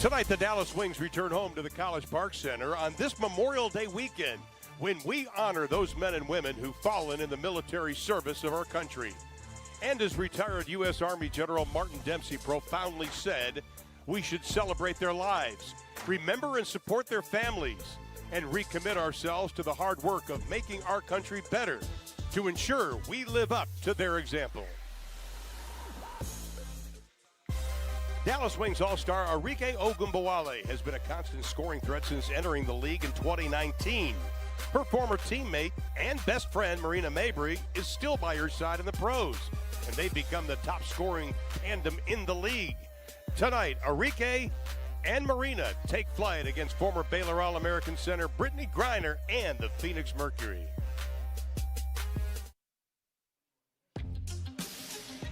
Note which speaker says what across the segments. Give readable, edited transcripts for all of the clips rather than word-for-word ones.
Speaker 1: Tonight, the Dallas Wings return home to the College Park Center on this Memorial Day weekend when we honor those men and women who've fallen in the military service of our country. And as retired U.S. Army General Martin Dempsey profoundly said, we should celebrate their lives, remember and support their families, and recommit ourselves to the hard work of making our country better to ensure we live up to their example. Dallas Wings All-Star Arike Ogunbowale has been a constant scoring threat since entering the league in 2019. Her former teammate and best friend, Marina Mabry, is still by her side in the pros, and they've become the top scoring tandem in the league. Tonight, Arike and Marina take flight against former Baylor All-American center Brittany Griner and the Phoenix Mercury.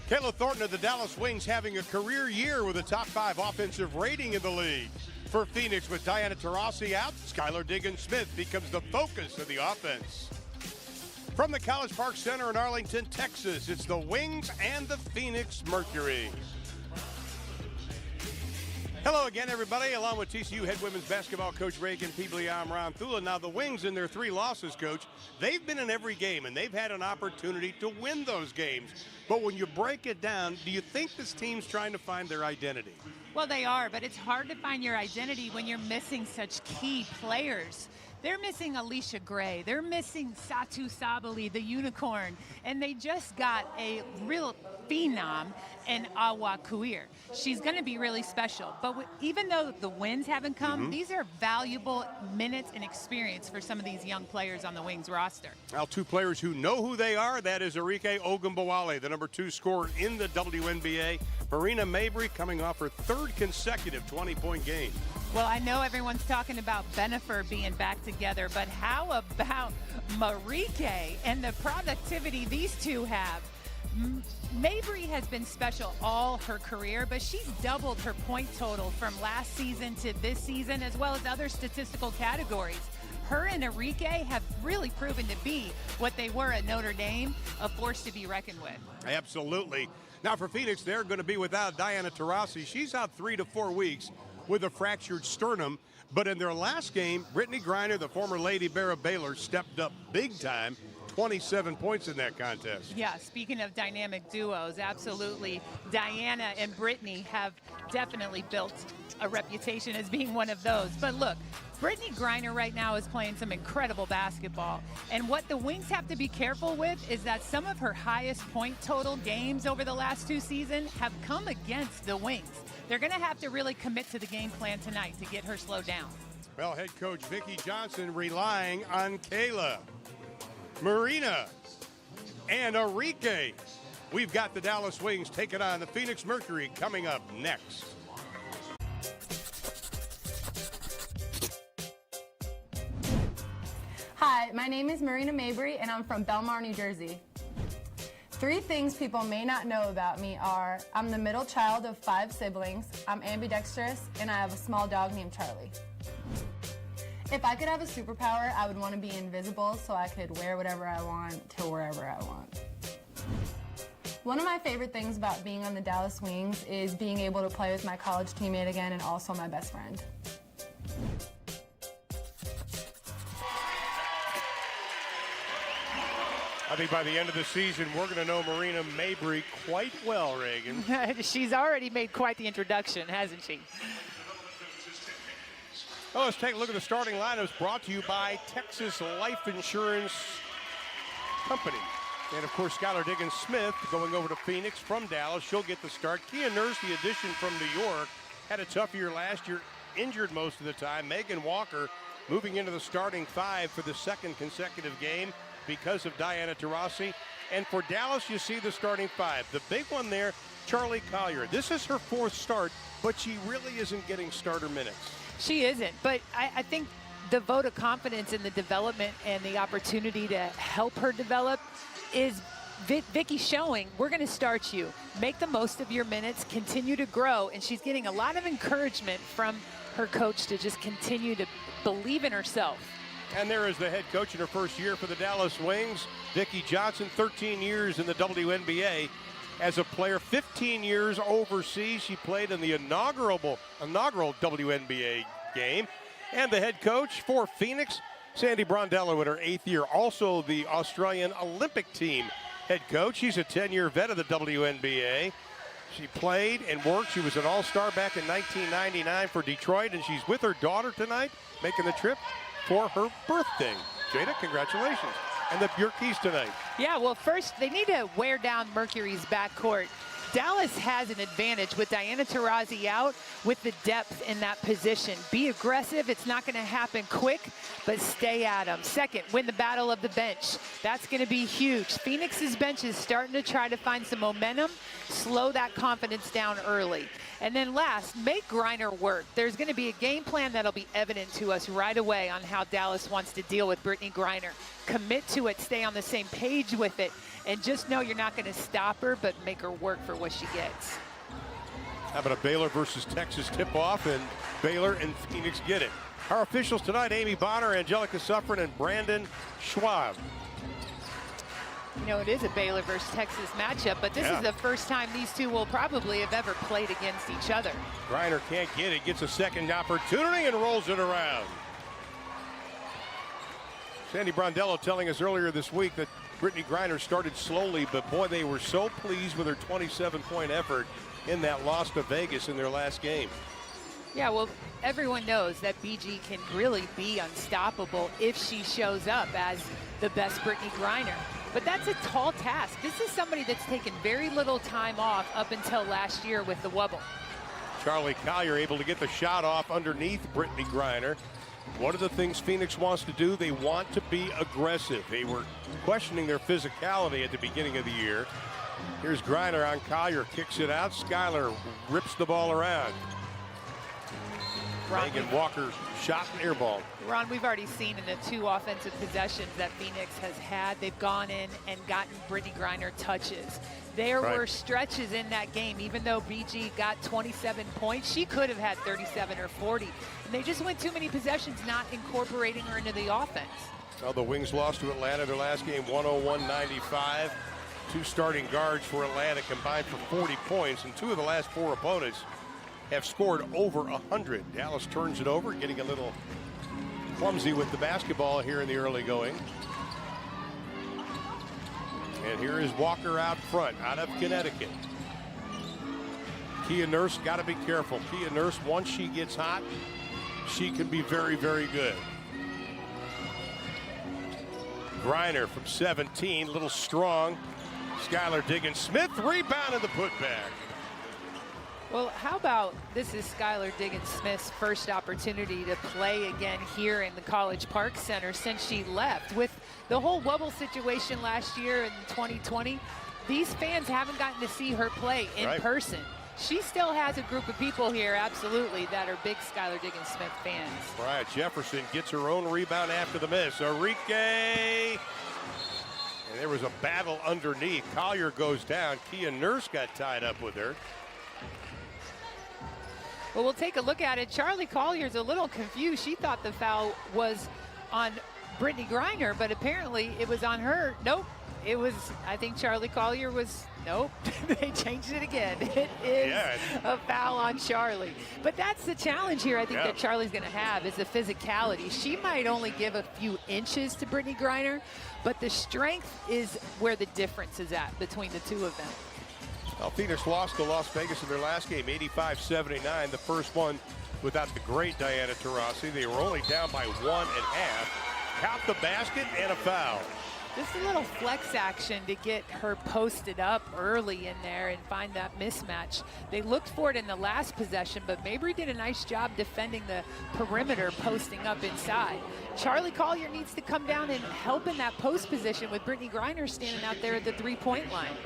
Speaker 1: Kayla Thornton of the Dallas Wings having a career year with a top 5 offensive rating in the league. For Phoenix, with Diana Taurasi out, Skylar Diggins-Smith becomes the focus of the offense. From the College Park Center in Arlington, Texas, it's the Wings and the Phoenix Mercury. Hello again, everybody. Along with TCU head women's basketball coach Reagan Peebly, I'm Ron Thula. Now, the Wings in their 3 losses, Coach, they've been in every game, and they've had an opportunity to win those games. But when you break it down, do you think this team's trying to find their identity?
Speaker 2: Well, they are, but it's hard to find your identity when you're missing such key players. They're missing Alicia Gray. They're missing Satu Sabali, the unicorn. And they just got a real phenom in Awa Kuir. She's going to be really special. But even though the wins haven't come, these are valuable minutes and experience for some of these young players on the Wings roster.
Speaker 1: Well, 2 players who know who they are. That is Arike Ogunbowale, the number 2 scorer in the WNBA. Marina Mabry coming off her 3rd consecutive 20-point game.
Speaker 2: Well, I know everyone's talking about Benifer being back together, but how about Marike and the productivity these two have? Mabry has been special all her career, but she's doubled her point total from last season to this season, as well as other statistical categories. Her and Arike have really proven to be what they were at Notre Dame, a force to be reckoned with.
Speaker 1: Absolutely. Now for Phoenix, they're going to be without Diana Taurasi. She's out 3 to 4 weeks with a fractured sternum. But in their last game, Brittany Griner, the former Lady Bear of Baylor, stepped up big time. 27 points in that contest.
Speaker 2: Yeah, speaking of dynamic duos, absolutely. Diana and Brittany have definitely built a reputation as being one of those. But look, Brittany Griner right now is playing some incredible basketball. And what the Wings have to be careful with is that some of her highest point total games over the last 2 seasons have come against the Wings. They're going to have to really commit to the game plan tonight to get her slowed down.
Speaker 1: Well, head coach Vicki Johnson relying on Kayla, Marina, and Arike. We've got the Dallas Wings taking on the Phoenix Mercury coming up next.
Speaker 3: Hi, my name is Marina Mabry, and I'm from Belmar, New Jersey. 3 things people may not know about me are I'm the middle child of 5 siblings, I'm ambidextrous, and I have a small dog named Charlie. If I could have a superpower, I would want to be invisible so I could wear whatever I want to wherever I want. One of my favorite things about being on the Dallas Wings is being able to play with my college teammate again and also my best friend.
Speaker 1: I think by the end of the season, we're going to know Marina Mabry quite well, Reagan.
Speaker 2: She's already made quite the introduction, hasn't she?
Speaker 1: Well, let's take a look at the starting lineups brought to you by Texas Life Insurance Company. And, of course, Skylar Diggins-Smith going over to Phoenix from Dallas. She'll get the start. Kia Nurse, the addition from New York, had a tough year last year, injured most of the time. Megan Walker moving into the starting 5 for the 2nd consecutive game because of Diana Taurasi. And for Dallas, you see the starting 5. The big one there, Charlie Collier. This is her 4th start, but she really isn't getting starter minutes.
Speaker 2: She isn't, but I think the vote of confidence in the development and the opportunity to help her develop is Vicki showing, we're going to start you. Make the most of your minutes, continue to grow, and she's getting a lot of encouragement from her coach to just continue to believe in herself.
Speaker 1: And there is the head coach in her first year for the Dallas Wings, Vicki Johnson, 13 years in the WNBA. as a player, 15 years overseas. She played in the inaugural WNBA game. And the head coach for Phoenix, Sandy Brondello, in her 8th year. Also the Australian Olympic team head coach. She's a 10-year vet of the WNBA. She played and worked. She was an all-star back in 1999 for Detroit, and she's with her daughter tonight, making the trip for her birthday. Jada, congratulations. And the Bjorkies tonight.
Speaker 2: Yeah, well, first, they need to wear down Mercury's backcourt. Dallas has an advantage with Diana Taurasi out, with the depth in that position. Be aggressive. It's not going to happen quick, but stay at them. Second, win the battle of the bench. That's going to be huge. Phoenix's bench is starting to try to find some momentum, slow that confidence down early. And then last, make Griner work. There's going to be a game plan that'll be evident to us right away on how Dallas wants to deal with Brittney Griner. Commit to it, stay on the same page with it, and just know you're not going to stop her, but make her work for what she gets.
Speaker 1: How about a Baylor versus Texas tip-off, and Baylor and Phoenix get it. Our officials tonight, Amy Bonner, Angelica Suffren, and Brandon Schwab.
Speaker 2: You know, it is a Baylor versus Texas matchup, but this is the first time these two will probably have ever played against each other.
Speaker 1: Griner can't get it, gets a second opportunity and rolls it around. Sandy Brondello telling us earlier this week that Brittney Griner started slowly, but boy, they were so pleased with her 27-point effort in that loss to Vegas in their last game.
Speaker 2: Yeah, well, everyone knows that BG can really be unstoppable if she shows up as the best Brittney Griner. But that's a tall task. This is somebody that's taken very little time off up until last year with the wobble.
Speaker 1: Charlie Collier able to get the shot off underneath Brittney Griner. One of the things Phoenix wants to do, they want to be aggressive. They were questioning their physicality at the beginning of the year. Here's Griner on Collier, kicks it out. Skyler rips the ball around. Megan Walker shot and air ball.
Speaker 2: Ron, we've already seen in the 2 offensive possessions that Phoenix has had, they've gone in and gotten Brittney Griner touches. There were stretches in that game, even though BG got 27 points, she could have had 37 or 40. And they just went too many possessions not incorporating her into the offense.
Speaker 1: Well, the Wings lost to Atlanta their last game, 101-95. 2 starting guards for Atlanta combined for 40 points, and 2 of the last 4 opponents have scored over 100. Dallas turns it over, getting a little clumsy with the basketball here in the early going. And here is Walker out front, out of Connecticut. Kia Nurse got to be careful. Kia Nurse, once she gets hot, she can be very, very good. Griner from 17, a little strong. Skylar Diggins-Smith, rebound in the putback.
Speaker 2: Well, how about this is Skylar Diggins-Smith's first opportunity to play again here in the College Park Center since she left. With the whole wobble situation last year in 2020, these fans haven't gotten to see her play in person. She still has a group of people here, absolutely, that are big Skylar Diggins-Smith fans.
Speaker 1: Mariah Jefferson gets her own rebound after the miss. Arike. And there was a battle underneath. Collier goes down. Kia Nurse got tied up with her.
Speaker 2: Well, we'll take a look at it. Charlie Collier's a little confused. She thought the foul was on Brittney Griner, but apparently it was on her. Nope. It was, I think Charlie Collier was, nope. They changed it again. It is a foul on Charlie. But that's the challenge here I think that Charlie's going to have is the physicality. She might only give a few inches to Brittney Griner, but the strength is where the difference is at between the two of them.
Speaker 1: Well, Phoenix lost to Las Vegas in their last game, 85-79. The first one without the great Diana Taurasi. They were only down by 1.5. Count the basket and a foul.
Speaker 2: Just a little flex action to get her posted up early in there and find that mismatch. They looked for it in the last possession, but Mabry did a nice job defending the perimeter, posting up inside. Charlie Collier needs to come down and help in that post position with Brittney Griner standing out there at the 3-point line.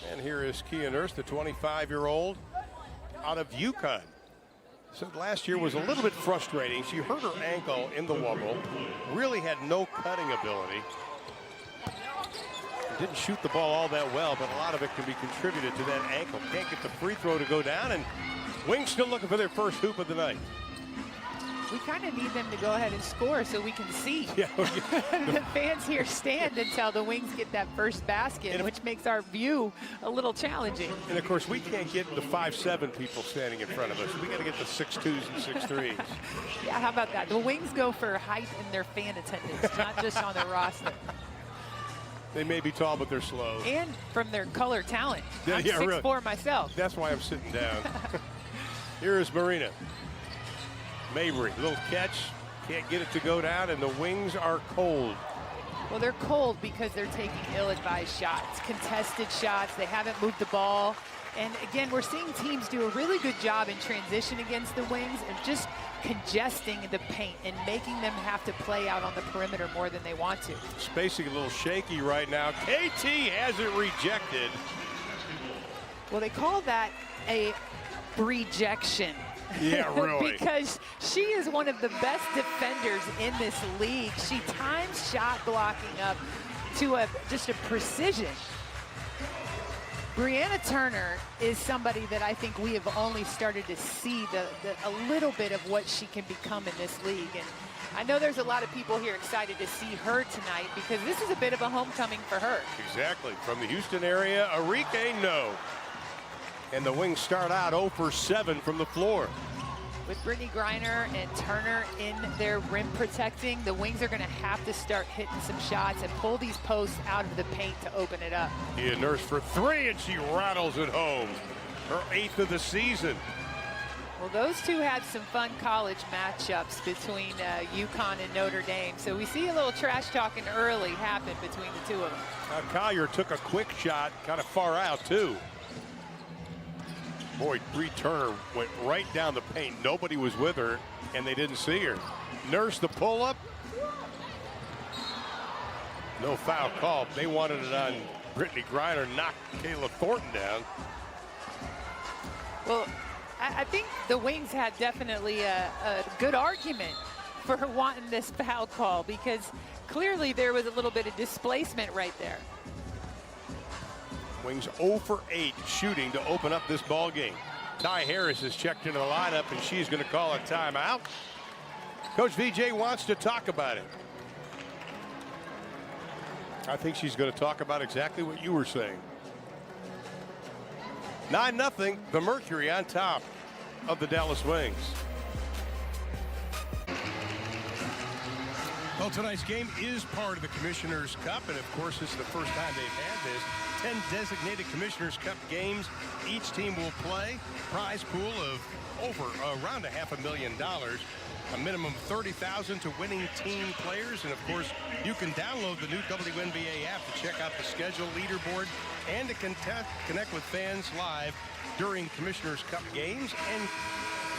Speaker 1: And here is Kia Nurse, the 25-year-old out of UConn. So last year was a little bit frustrating. She hurt her ankle in the wobble, really had no cutting ability. Didn't shoot the ball all that well, but a lot of it can be contributed to that ankle. Can't get the free throw to go down, and Wings still looking for their first hoop of the night.
Speaker 2: We kind of need them to go ahead and score so we can see.
Speaker 1: Yeah.
Speaker 2: The fans here stand until the Wings get that first basket, which makes our view a little challenging.
Speaker 1: And of course, we can't get the 5'7" people standing in front of us. We got to get the 6'2s and 6'3s.
Speaker 2: Yeah, how about that? The Wings go for height in their fan attendance, not just on their roster.
Speaker 1: They may be tall, but they're slow.
Speaker 2: And from their color talent.
Speaker 1: Yeah,
Speaker 2: I'm
Speaker 1: yeah,
Speaker 2: 6'4"
Speaker 1: really.
Speaker 2: myself.
Speaker 1: That's why I'm sitting down. Here is Marina. Mabry, little catch. Can't get it to go down, and the Wings are cold.
Speaker 2: Well, they're cold because they're taking ill-advised shots, contested shots. They haven't moved the ball. And again, we're seeing teams do a really good job in transition against the Wings and just congesting the paint and making them have to play out on the perimeter more than they want to.
Speaker 1: Spacing a little shaky right now. KT has it rejected.
Speaker 2: Well, they call that a rejection.
Speaker 1: Yeah, really.
Speaker 2: Because she is one of the best defenders in this league. She times shot blocking up to just a precision. Brianna Turner is somebody that I think we have only started to see a little bit of what she can become in this league. And I know there's a lot of people here excited to see her tonight because this is a bit of a homecoming for her.
Speaker 1: Exactly. From the Houston area, Arike, no. And the Wings start out 0 for 7 from the floor.
Speaker 2: With Brittany Griner and Turner in their rim protecting, the Wings are going to have to start hitting some shots and pull these posts out of the paint to open it up.
Speaker 1: Kia Nurse for 3, and she rattles it home. Her 8th of the season.
Speaker 2: Well, those two had some fun college matchups between UConn and Notre Dame. So we see a little trash talking early happen between the two of them.
Speaker 1: Collier took a quick shot, kind of far out, too. Boy, Bree Turner went right down the paint. Nobody was with her, and they didn't see her. Nurse the pull-up. No foul call. They wanted it on Brittany Griner, knocked Kayla Thornton down.
Speaker 2: Well, I think the Wings had definitely a good argument for wanting this foul call because clearly there was a little bit of displacement right there.
Speaker 1: Wings 0 for 8 shooting to open up this ball game. Ty Harris is checked into the lineup, and she's going to call a timeout. Coach VJ wants to talk about it. I think she's going to talk about exactly what you were saying. 9-0, the Mercury on top of the Dallas Wings. Well, tonight's game is part of the Commissioner's Cup, and of course, this is the first time they've had this. 10 designated Commissioner's Cup games each team will play. Prize pool of around $500,000. A minimum of $30,000 to winning team players. And of course, you can download the new WNBA app to check out the schedule, leaderboard, and to connect with fans live during Commissioner's Cup games. And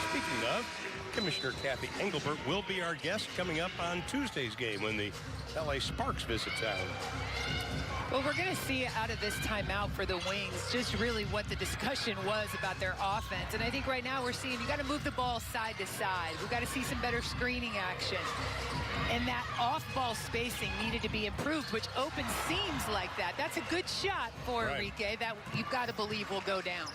Speaker 1: speaking of, Commissioner Kathy Engelbert will be our guest coming up on Tuesday's game when the LA Sparks visit town.
Speaker 2: Well, we're going to see out of this timeout for the Wings just really what the discussion was about their offense. And I think right now we're seeing you got to move the ball side to side. We've got to see some better screening action. And that off-ball spacing needed to be improved, which opens seams like that. That's a good shot for Arike that you've got to believe will go down.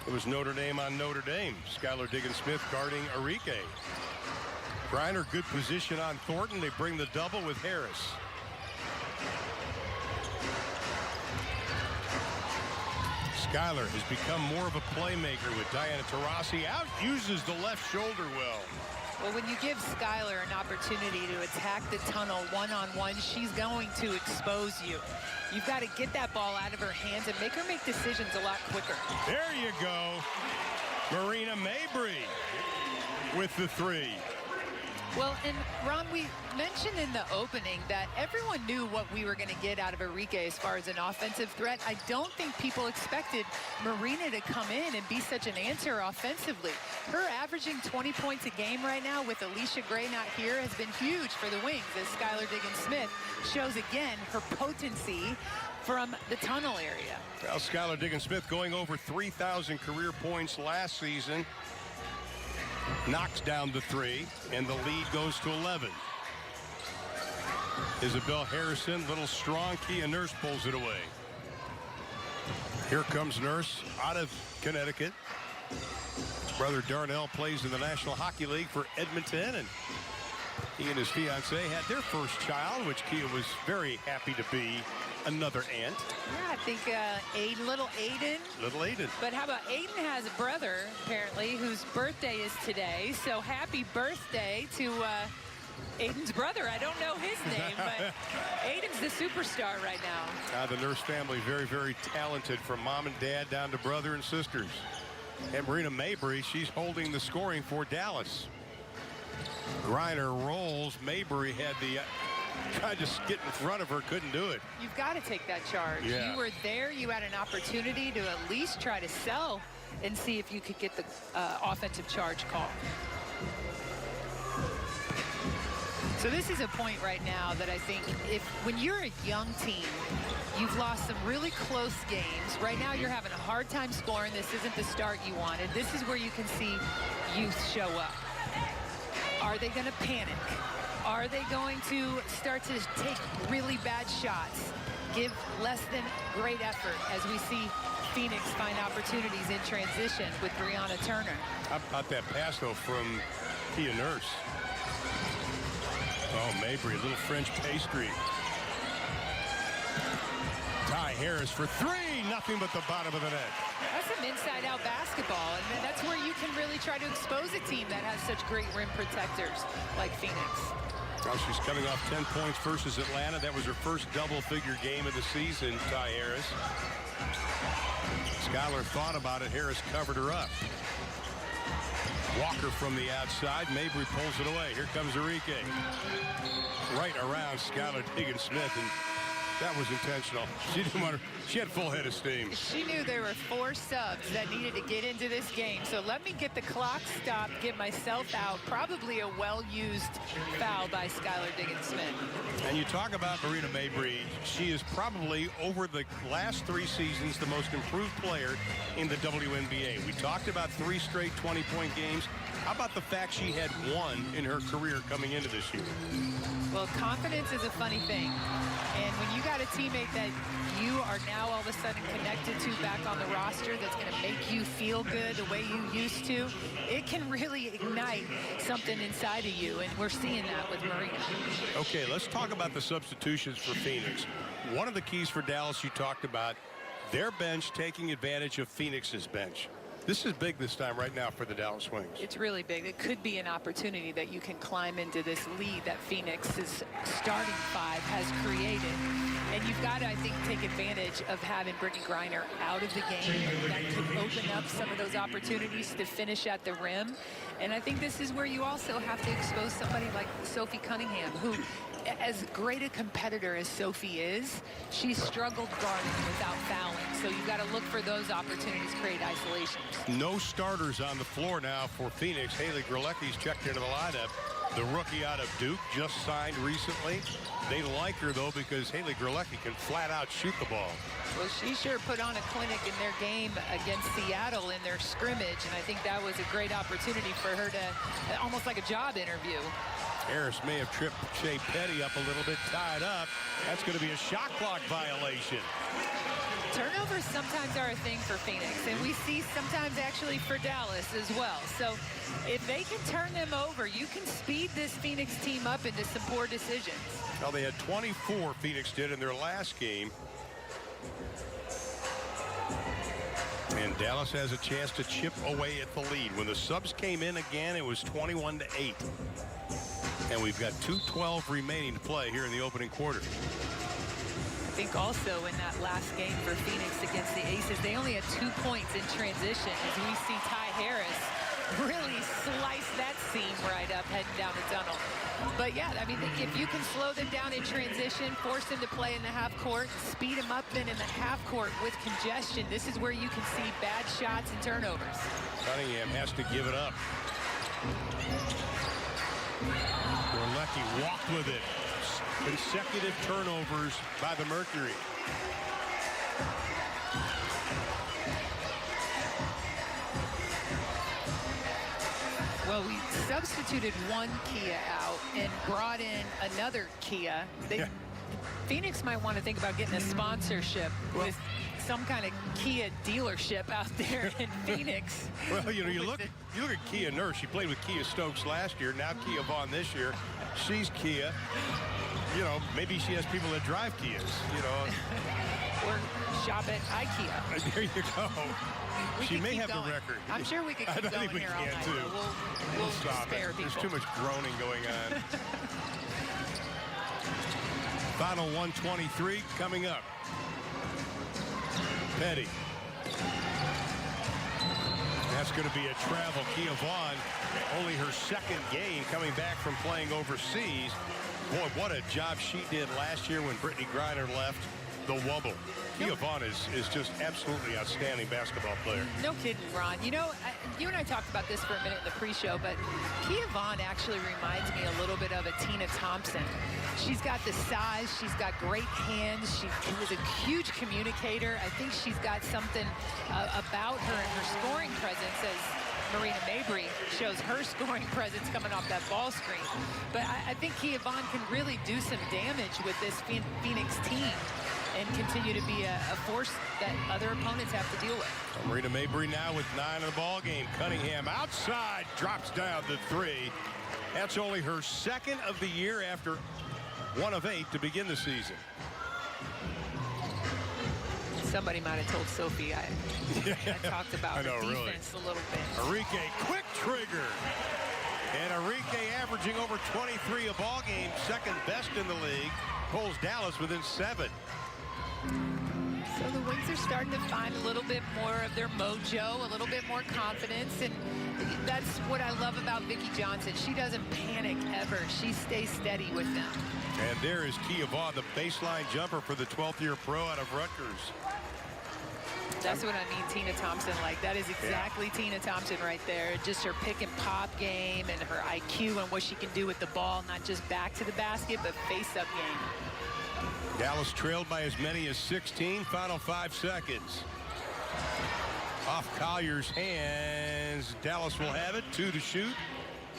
Speaker 1: It was Notre Dame on Notre Dame. Skylar Diggins-Smith guarding Arike. Griner, good position on Thornton. They bring the double with Harris. Skylar has become more of a playmaker with Diana Taurasi out, uses the left shoulder well.
Speaker 2: Well, when you give Skylar an opportunity to attack the tunnel one-on-one, she's going to expose you. You've got to get that ball out of her hands and make her make decisions a lot quicker.
Speaker 1: There you go. Marina Mabry with the 3.
Speaker 2: Well, and Ron, we mentioned in the opening that everyone knew what we were going to get out of Arike as far as an offensive threat. I don't think people expected Marina to come in and be such an answer offensively. Her averaging 20 points a game right now with Alicia Gray not here has been huge for the Wings as Skylar Diggins-Smith shows again her potency from the tunnel area.
Speaker 1: Well, Skylar Diggins-Smith going over 3,000 career points last season. Knocks down the 3, and the lead goes to 11. Isabel Harrison, little strong. Kia Nurse pulls it away. Here comes Nurse out of Connecticut. Brother Darnell plays in the National Hockey League for Edmonton, and he and his fiancee had their first child, which Kia was very happy to be another aunt.
Speaker 2: Yeah, I think little Aiden.
Speaker 1: Little Aiden.
Speaker 2: But how about Aiden has a brother, apparently, whose birthday is today. So happy birthday to Aiden's brother. I don't know his name, but Aiden's the superstar right now.
Speaker 1: The Nurse family, very, very talented, from mom and dad down to brother and sisters. And Marina Mabry, she's holding the scoring for Dallas. Griner rolls. Mabry had the tried to get in front of her, couldn't do it.
Speaker 2: You've got to take that charge.
Speaker 1: Yeah.
Speaker 2: You were there. You had an opportunity to at least try to sell and see if you could get the offensive charge call. So this is a point right now that I think when you're a young team, you've lost some really close games. Right now you're having a hard time scoring. This isn't the start you wanted. This is where you can see youth show up. Are they going to panic? Are they going to start to take really bad shots? Give less than great effort as we see Phoenix find opportunities in transition with Brianna Turner.
Speaker 1: How about that pass, though, from Kia Nurse? Oh, Mabry, a little French pastry. Ty Harris for three, nothing but the bottom of the net.
Speaker 2: That's some inside-out basketball, and that's where you can really try to expose a team that has such great rim protectors like Phoenix.
Speaker 1: Well, she's coming off 10 points versus Atlanta. That was her first double-figure game of the season, Ty Harris. Skylar thought about it. Harris covered her up. Walker from the outside. Mabry pulls it away. Here comes Enrique. Right around Skylar Diggins-Smith, and that was intentional. She didn't want her. She had full head of steam.
Speaker 2: She knew there were 4 subs that needed to get into this game. So let me get the clock stopped, get myself out. Probably a well-used foul by Skylar Diggins-Smith.
Speaker 1: And you talk about Marina Mabry. She is probably, over the last 3 seasons, the most improved player in the WNBA. We talked about 3 straight 20-point games. How about the fact she had 1 in her career coming into this year?
Speaker 2: Well, confidence is a funny thing. And when you got a teammate that you are now all of a sudden connected to back on the roster that's going to make you feel good the way you used to, it can really ignite something inside of you, and we're seeing that with Marina.
Speaker 1: Okay, let's talk about the substitutions for Phoenix. One of the keys for Dallas you talked about, their bench taking advantage of Phoenix's bench. This is big this time right now for the Dallas Wings.
Speaker 2: It's really big. It could be an opportunity that you can climb into this lead that Phoenix's starting 5 has created. And you've got to, I think, take advantage of having Brittany Griner out of the game. That could open up some of those opportunities to finish at the rim. And I think this is where you also have to expose somebody like Sophie Cunningham, who, as great a competitor as Sophie is, she's struggled guarding without fouling. So you've got to look for those opportunities to create isolations.
Speaker 1: No starters on the floor now for Phoenix. Haley Grelecki's checked into the lineup. The rookie out of Duke, just signed recently. They like her, though, because Haley Grelecki can flat out shoot the ball.
Speaker 2: Well, she sure put on a clinic in their game against Seattle in their scrimmage, and I think that was a great opportunity for her to, almost like a job interview.
Speaker 1: Harris may have tripped Shea Petty up a little bit, tied up. That's going to be a shot clock violation.
Speaker 2: Turnovers sometimes are a thing for Phoenix, and we see sometimes actually for Dallas as well. So if they can turn them over, you can speed this Phoenix team up into some poor decisions.
Speaker 1: Well, they had 24, Phoenix did, in their last game. And Dallas has a chance to chip away at the lead. When the subs came in again, it was 21-8. And we've got 2:12 remaining to play here in the opening quarter.
Speaker 2: I think also in that last game for Phoenix against the Aces, they only had 2 points in transition as we see Ty Harris really slice that seam right up heading down the tunnel. But yeah, I mean, if you can slow them down in transition, force them to play in the half court, speed them up then in the half court with congestion, this is where you can see bad shots and turnovers.
Speaker 1: Cunningham has to give it up. Grelecki walked with it. Consecutive turnovers by the Mercury.
Speaker 2: Well, we substituted one Kia out and brought in another Kia. Phoenix might want to think about getting a sponsorship with some kind of Kia dealership out there in Phoenix.
Speaker 1: Well, you know, you look at Kia Nurse. She played with Kia Stokes last year. Now Kia Vaughn this year. She's Kia. You know, maybe she has people that drive Kias. You know,
Speaker 2: or shop at IKEA.
Speaker 1: There you go. She may have
Speaker 2: going.
Speaker 1: the record.
Speaker 2: I'm sure we could keep going here all night.
Speaker 1: Too.
Speaker 2: We'll
Speaker 1: stop
Speaker 2: spare
Speaker 1: it.
Speaker 2: people.
Speaker 1: There's too much groaning going on. Final 123 coming up. Petty. That's going to be a travel. Kia Vaughn, only her second game coming back from playing overseas. Boy, what a job she did last year when Brittany Griner left the Wubble. Kia Vaughn is just absolutely outstanding basketball player.
Speaker 2: No kidding, Ron. You know, you and I talked about this for a minute in the pre-show, but Kia Vaughn actually reminds me a little bit of a Tina Thompson. She's got the size. She's got great hands. She was a huge communicator. I think she's got something about her and her scoring presence as Marina Mabrey shows her scoring presence coming off that ball screen. But I think Kia Vaughn can really do some damage with this Phoenix team and continue to be a force that other opponents have to deal with.
Speaker 1: Marina Mabrey now with 9 in the ball game. Cunningham outside, drops down the 3. That's only her second of the year after 1 of 8 to begin the season.
Speaker 2: Somebody might have told Sophie I talked about the defense a little bit.
Speaker 1: Arike, quick trigger. And Arike averaging over 23 a ball game, second best in the league, pulls Dallas within 7.
Speaker 2: So the Wings are starting to find a little bit more of their mojo, a little bit more confidence, and that's what I love about Vicki Johnson. She doesn't panic ever. She stays steady with them.
Speaker 1: And there is Kia Vaughn, the baseline jumper for the 12th-year pro out of Rutgers.
Speaker 2: That's what I mean, Tina Thompson. Like, that is exactly Tina Thompson right there. Just her pick and pop game and her IQ and what she can do with the ball, not just back to the basket, but face-up game.
Speaker 1: Dallas trailed by as many as 16. Final 5 seconds. Off Collier's hands. Dallas will have it. 2 to shoot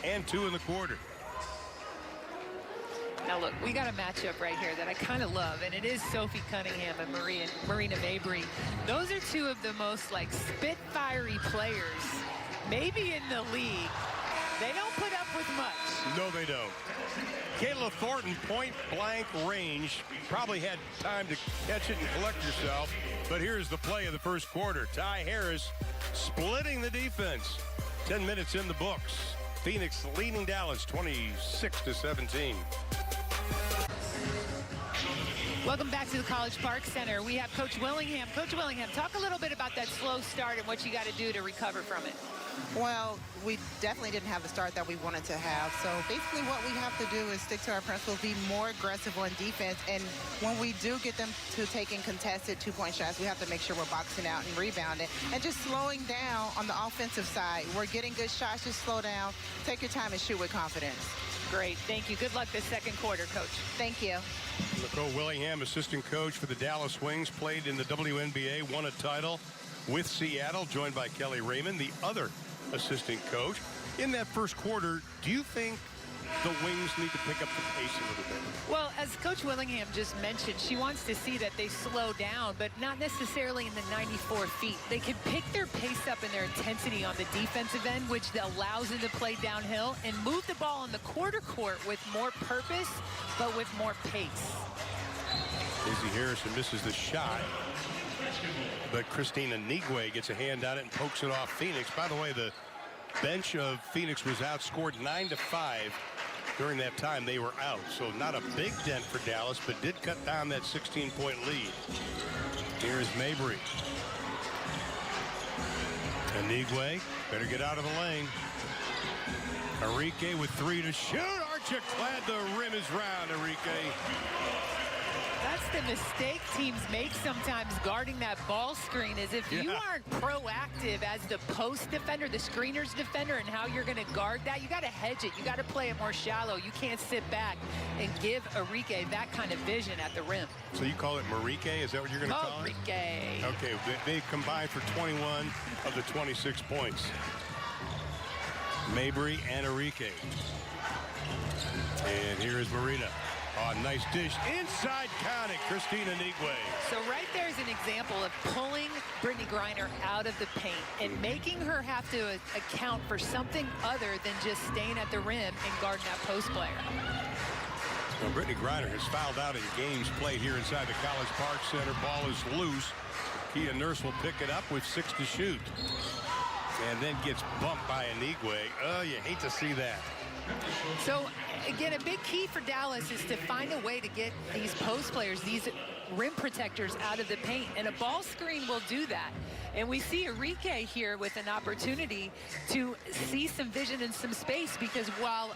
Speaker 1: and 2 in the quarter.
Speaker 2: Now, look, we got a matchup right here that I kind of love, and it is Sophie Cunningham and Marina Mabrey. Those are two of the most, like, spitfiery players, maybe in the league. They don't put up with much.
Speaker 1: No, they don't. Kayla Thornton, point-blank range. Probably had time to catch it and collect herself. But here's the play of the first quarter. Ty Harris splitting the defense. 10 minutes in the books. Phoenix leading Dallas 26-17.
Speaker 2: Welcome back to the College Park Center. We have Coach Willingham. Coach Willingham, talk a little bit about that slow start and what you got to do to recover from it.
Speaker 4: Well, we definitely didn't have the start that we wanted to have. So basically what we have to do is stick to our principles, be more aggressive on defense. And when we do get them to taking contested two-point shots, we have to make sure we're boxing out and rebounding and just slowing down on the offensive side. We're getting good shots, just slow down, take your time and shoot with confidence.
Speaker 2: Great, thank you. Good luck this second quarter, Coach.
Speaker 4: Thank you.
Speaker 1: Nicole Willingham, assistant coach for the Dallas Wings, played in the WNBA, won a title with Seattle, joined by Kelly Raymond, the other assistant coach. In that first quarter, do you think the Wings need to pick up the pace a little bit?
Speaker 2: Well, as Coach Willingham just mentioned, she wants to see that they slow down, but not necessarily in the 94 feet. They can pick their pace up and their intensity on the defensive end, which allows them to play downhill and move the ball on the quarter court with more purpose, but with more pace.
Speaker 1: Izzy Harrison misses the shot, but Christina Nigwe gets a hand on it and pokes it off Phoenix. By the way, the bench of Phoenix was outscored 9-5 during that time they were out. So not a big dent for Dallas, but did cut down that 16-point lead. Here is Mabrey. And Nigwe better get out of the lane. Arike with 3 to shoot. Archiclad, the rim is round. Arike.
Speaker 2: That's the mistake teams make sometimes guarding that ball screen, is if you aren't proactive as the post defender, the screener's defender, and how you're going to guard that, you got to hedge it. You got to play it more shallow. You can't sit back and give Arike that kind of vision at the rim.
Speaker 1: So you call it Marike? Is that what you're going to call it?
Speaker 2: Marike.
Speaker 1: Okay, they combined for 21 of the 26 points. Mabrey and Arike. And here is Marina. Oh, nice dish. Inside counting, Christina Nigwe.
Speaker 2: So right there is an example of pulling Brittany Griner out of the paint and making her have to account for something other than just staying at the rim and guarding that post player.
Speaker 1: Well, Brittany Griner has fouled out in games played here inside the College Park Center. Ball is loose. Kia Nurse will pick it up with 6 to shoot. And then gets bumped by Nigwe. Oh, you hate to see that.
Speaker 2: So, again, a big key for Dallas is to find a way to get these post players, these rim protectors out of the paint, and a ball screen will do that. And we see Enrique here with an opportunity to see some vision and some space, because while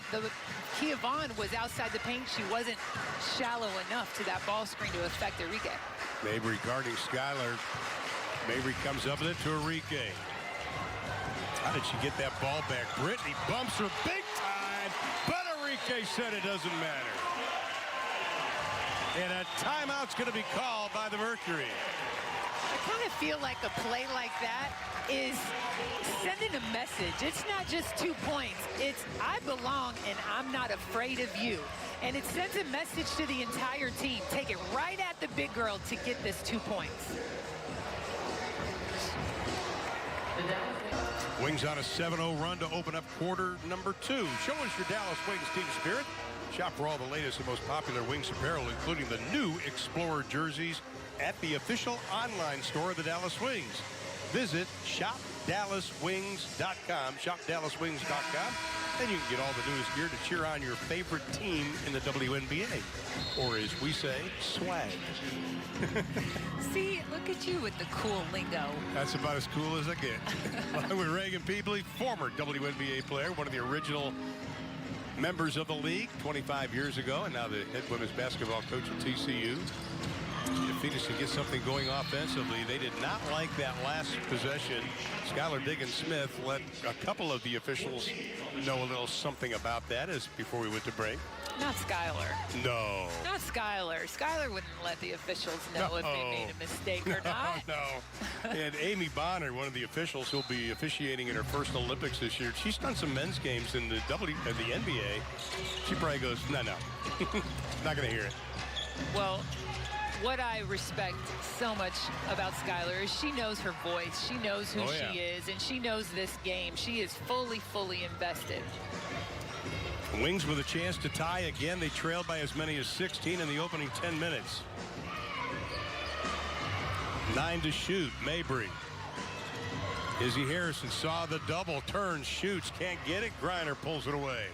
Speaker 2: Kia Vaughn was outside the paint, she wasn't shallow enough to that ball screen to affect Enrique.
Speaker 1: Mabry guarding Skylar. Mabry comes up with it to Enrique. How did she get that ball back? Brittany bumps her big time, but Enrique said it doesn't matter. And a timeout's going to be called by the Mercury.
Speaker 2: I kind of feel like a play like that is sending a message. It's not just 2 points. It's I belong and I'm not afraid of you. And it sends a message to the entire team. Take it right at the big girl to get this 2 points.
Speaker 1: Wings on a 7-0 run to open up quarter number 2. Show us your Dallas Wings team spirit. Shop for all the latest and most popular Wings apparel, including the new Explorer jerseys at the official online store of the Dallas Wings. Visit shopdallaswings.com, shopdallaswings.com, and you can get all the newest gear to cheer on your favorite team in the WNBA, or as we say, swag.
Speaker 2: See, look at you with the cool lingo.
Speaker 1: That's about as cool as I get. Along with Reagan Peebley, former WNBA player, one of the original members of the league 25 years ago, and now the head women's basketball coach at TCU. If Phoenix can get something going offensively, they did not like that last possession. Skylar Diggins-Smith let a couple of the officials know a little something about that as before we went to break.
Speaker 2: Not Skylar.
Speaker 1: No.
Speaker 2: Not Skylar. Skylar wouldn't let the officials know if they made a mistake or not.
Speaker 1: No. And Amy Bonner, one of the officials who'll be officiating in her first Olympics this year, she's done some men's games in the NBA. She probably goes, no. Not going to hear it.
Speaker 2: Well, what I respect so much about Skylar is she knows her voice. She knows who she is, and she knows this game. She is fully invested.
Speaker 1: Wings with a chance to tie again. They trailed by as many as 16 in the opening 10 minutes. 9 to shoot. Mabry. Izzy Harrison saw the double, turns, shoots, can't get it. Griner pulls it away.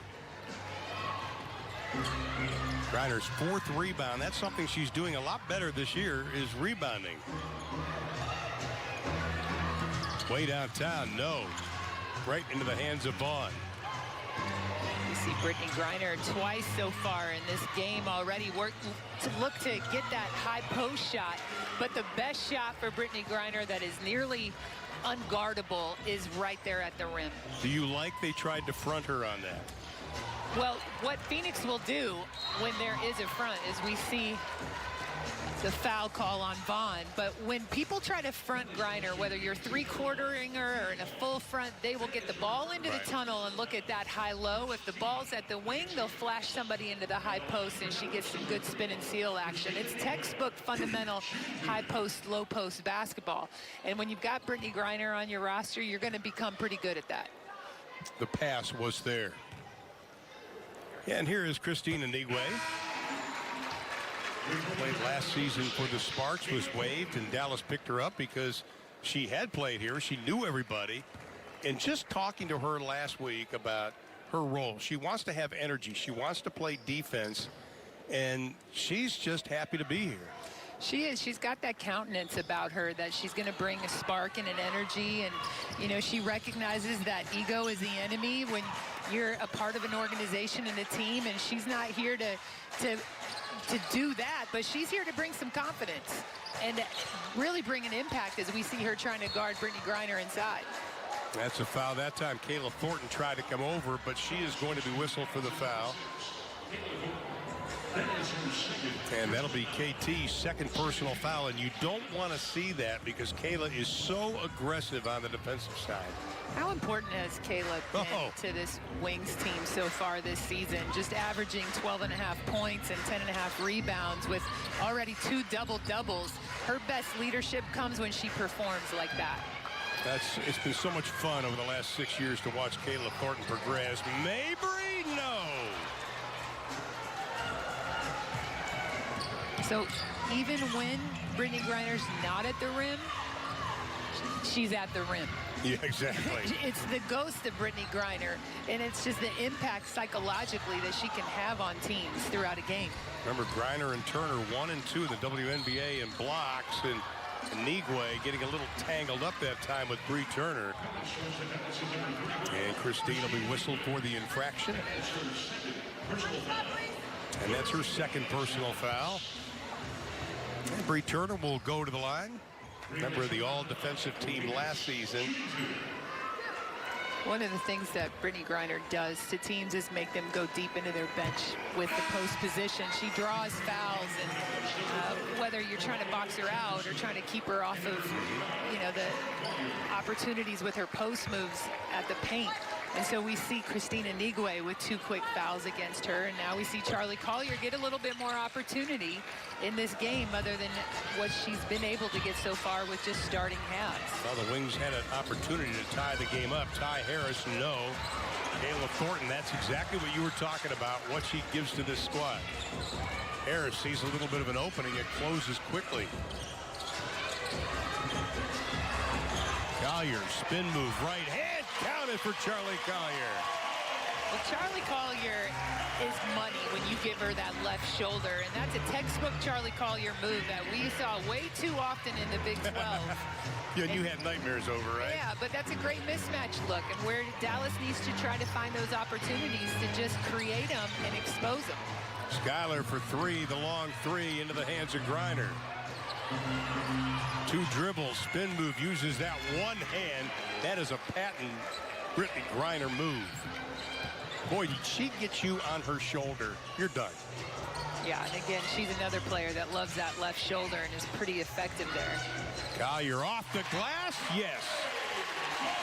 Speaker 1: Griner's 4th rebound. That's something she's doing a lot better this year, is rebounding. Way downtown, no. Right into the hands of Vaughn.
Speaker 2: You see Brittany Griner twice so far in this game already look to get that high post shot, but the best shot for Brittany Griner that is nearly unguardable is right there at the rim.
Speaker 1: Do you like they tried to front her on that?
Speaker 2: Well, what Phoenix will do when there is a front is we see the foul call on Vaughn. But when people try to front Griner, whether you're three-quartering her or in a full front, they will get the ball into the tunnel and look at that high-low. If the ball's at the wing, they'll flash somebody into the high post, and she gets some good spin and seal action. It's textbook fundamental high post, low post basketball. And when you've got Brittany Griner on your roster, you're going to become pretty good at that.
Speaker 1: The pass was there. And here is Christina Nigwe. Played last season for the Sparks, was waived, and Dallas picked her up because she had played here. She knew everybody. And just talking to her last week about her role, she wants to have energy. She wants to play defense, and she's just happy to be here.
Speaker 2: She is. She's got that countenance about her that she's going to bring a spark and an energy. And, you know, she recognizes that ego is the enemy when you're a part of an organization and a team. And she's not here to do that, but she's here to bring some confidence and really bring an impact as we see her trying to guard Brittany Griner inside.
Speaker 1: That's a foul that time. Kayla Thornton tried to come over, but she is going to be whistled for the foul. And that'll be KT's second personal foul, and you don't want to see that because Kayla is so aggressive on the defensive side.
Speaker 2: How important has Kayla been to this Wings team so far this season? Just averaging 12.5 points and 10.5 rebounds with already 2 double-doubles. Her best leadership comes when she performs like that.
Speaker 1: It's been so much fun over the last 6 years to watch Kayla Thornton progress. Mabry, no.
Speaker 2: So even when Brittany Griner's not at the rim, she's at the rim.
Speaker 1: Yeah, exactly.
Speaker 2: It's the ghost of Brittany Griner, and it's just the impact psychologically that she can have on teams throughout a game.
Speaker 1: Remember, Griner and Turner 1 and 2 in the WNBA in blocks, and Nigwe getting a little tangled up that time with Bree Turner. And Christine will be whistled for the infraction. And that's her second personal foul. And Bree Turner will go to the line. Member of the all-defensive team last season.
Speaker 2: One of the things that Brittany Griner does to teams is make them go deep into their bench with the post position. She draws fouls, and whether you're trying to box her out or trying to keep her off of, you know, the opportunities with her post moves at the paint. And so we see Christina Nigwe with 2 quick fouls against her, and now we see Charlie Collier get a little bit more opportunity in this game other than what she's been able to get so far with just starting halves.
Speaker 1: Well, the Wings had an opportunity to tie the game up. Ty Harris, no. Kayla Thornton, that's exactly what you were talking about, what she gives to this squad. Harris sees a little bit of an opening. It closes quickly. Collier, spin move, right hand, counted for Charlie Collier.
Speaker 2: Well, Charlie Collier is money when you give her that left shoulder, and that's a textbook Charlie Collier move that we saw way too often in the Big 12.
Speaker 1: Yeah, and you had nightmares over, right?
Speaker 2: Yeah, but that's a great mismatch look, and where Dallas needs to try to find those opportunities to just create them and expose them.
Speaker 1: Skyler for 3, the long 3 into the hands of Griner. 2 dribbles, spin move, uses that one hand. That is a patent Brittany Griner move. Boy, did she get you on her shoulder. You're done.
Speaker 2: Yeah, and again, she's another player that loves that left shoulder and is pretty effective there.
Speaker 1: Collier off the glass, yes.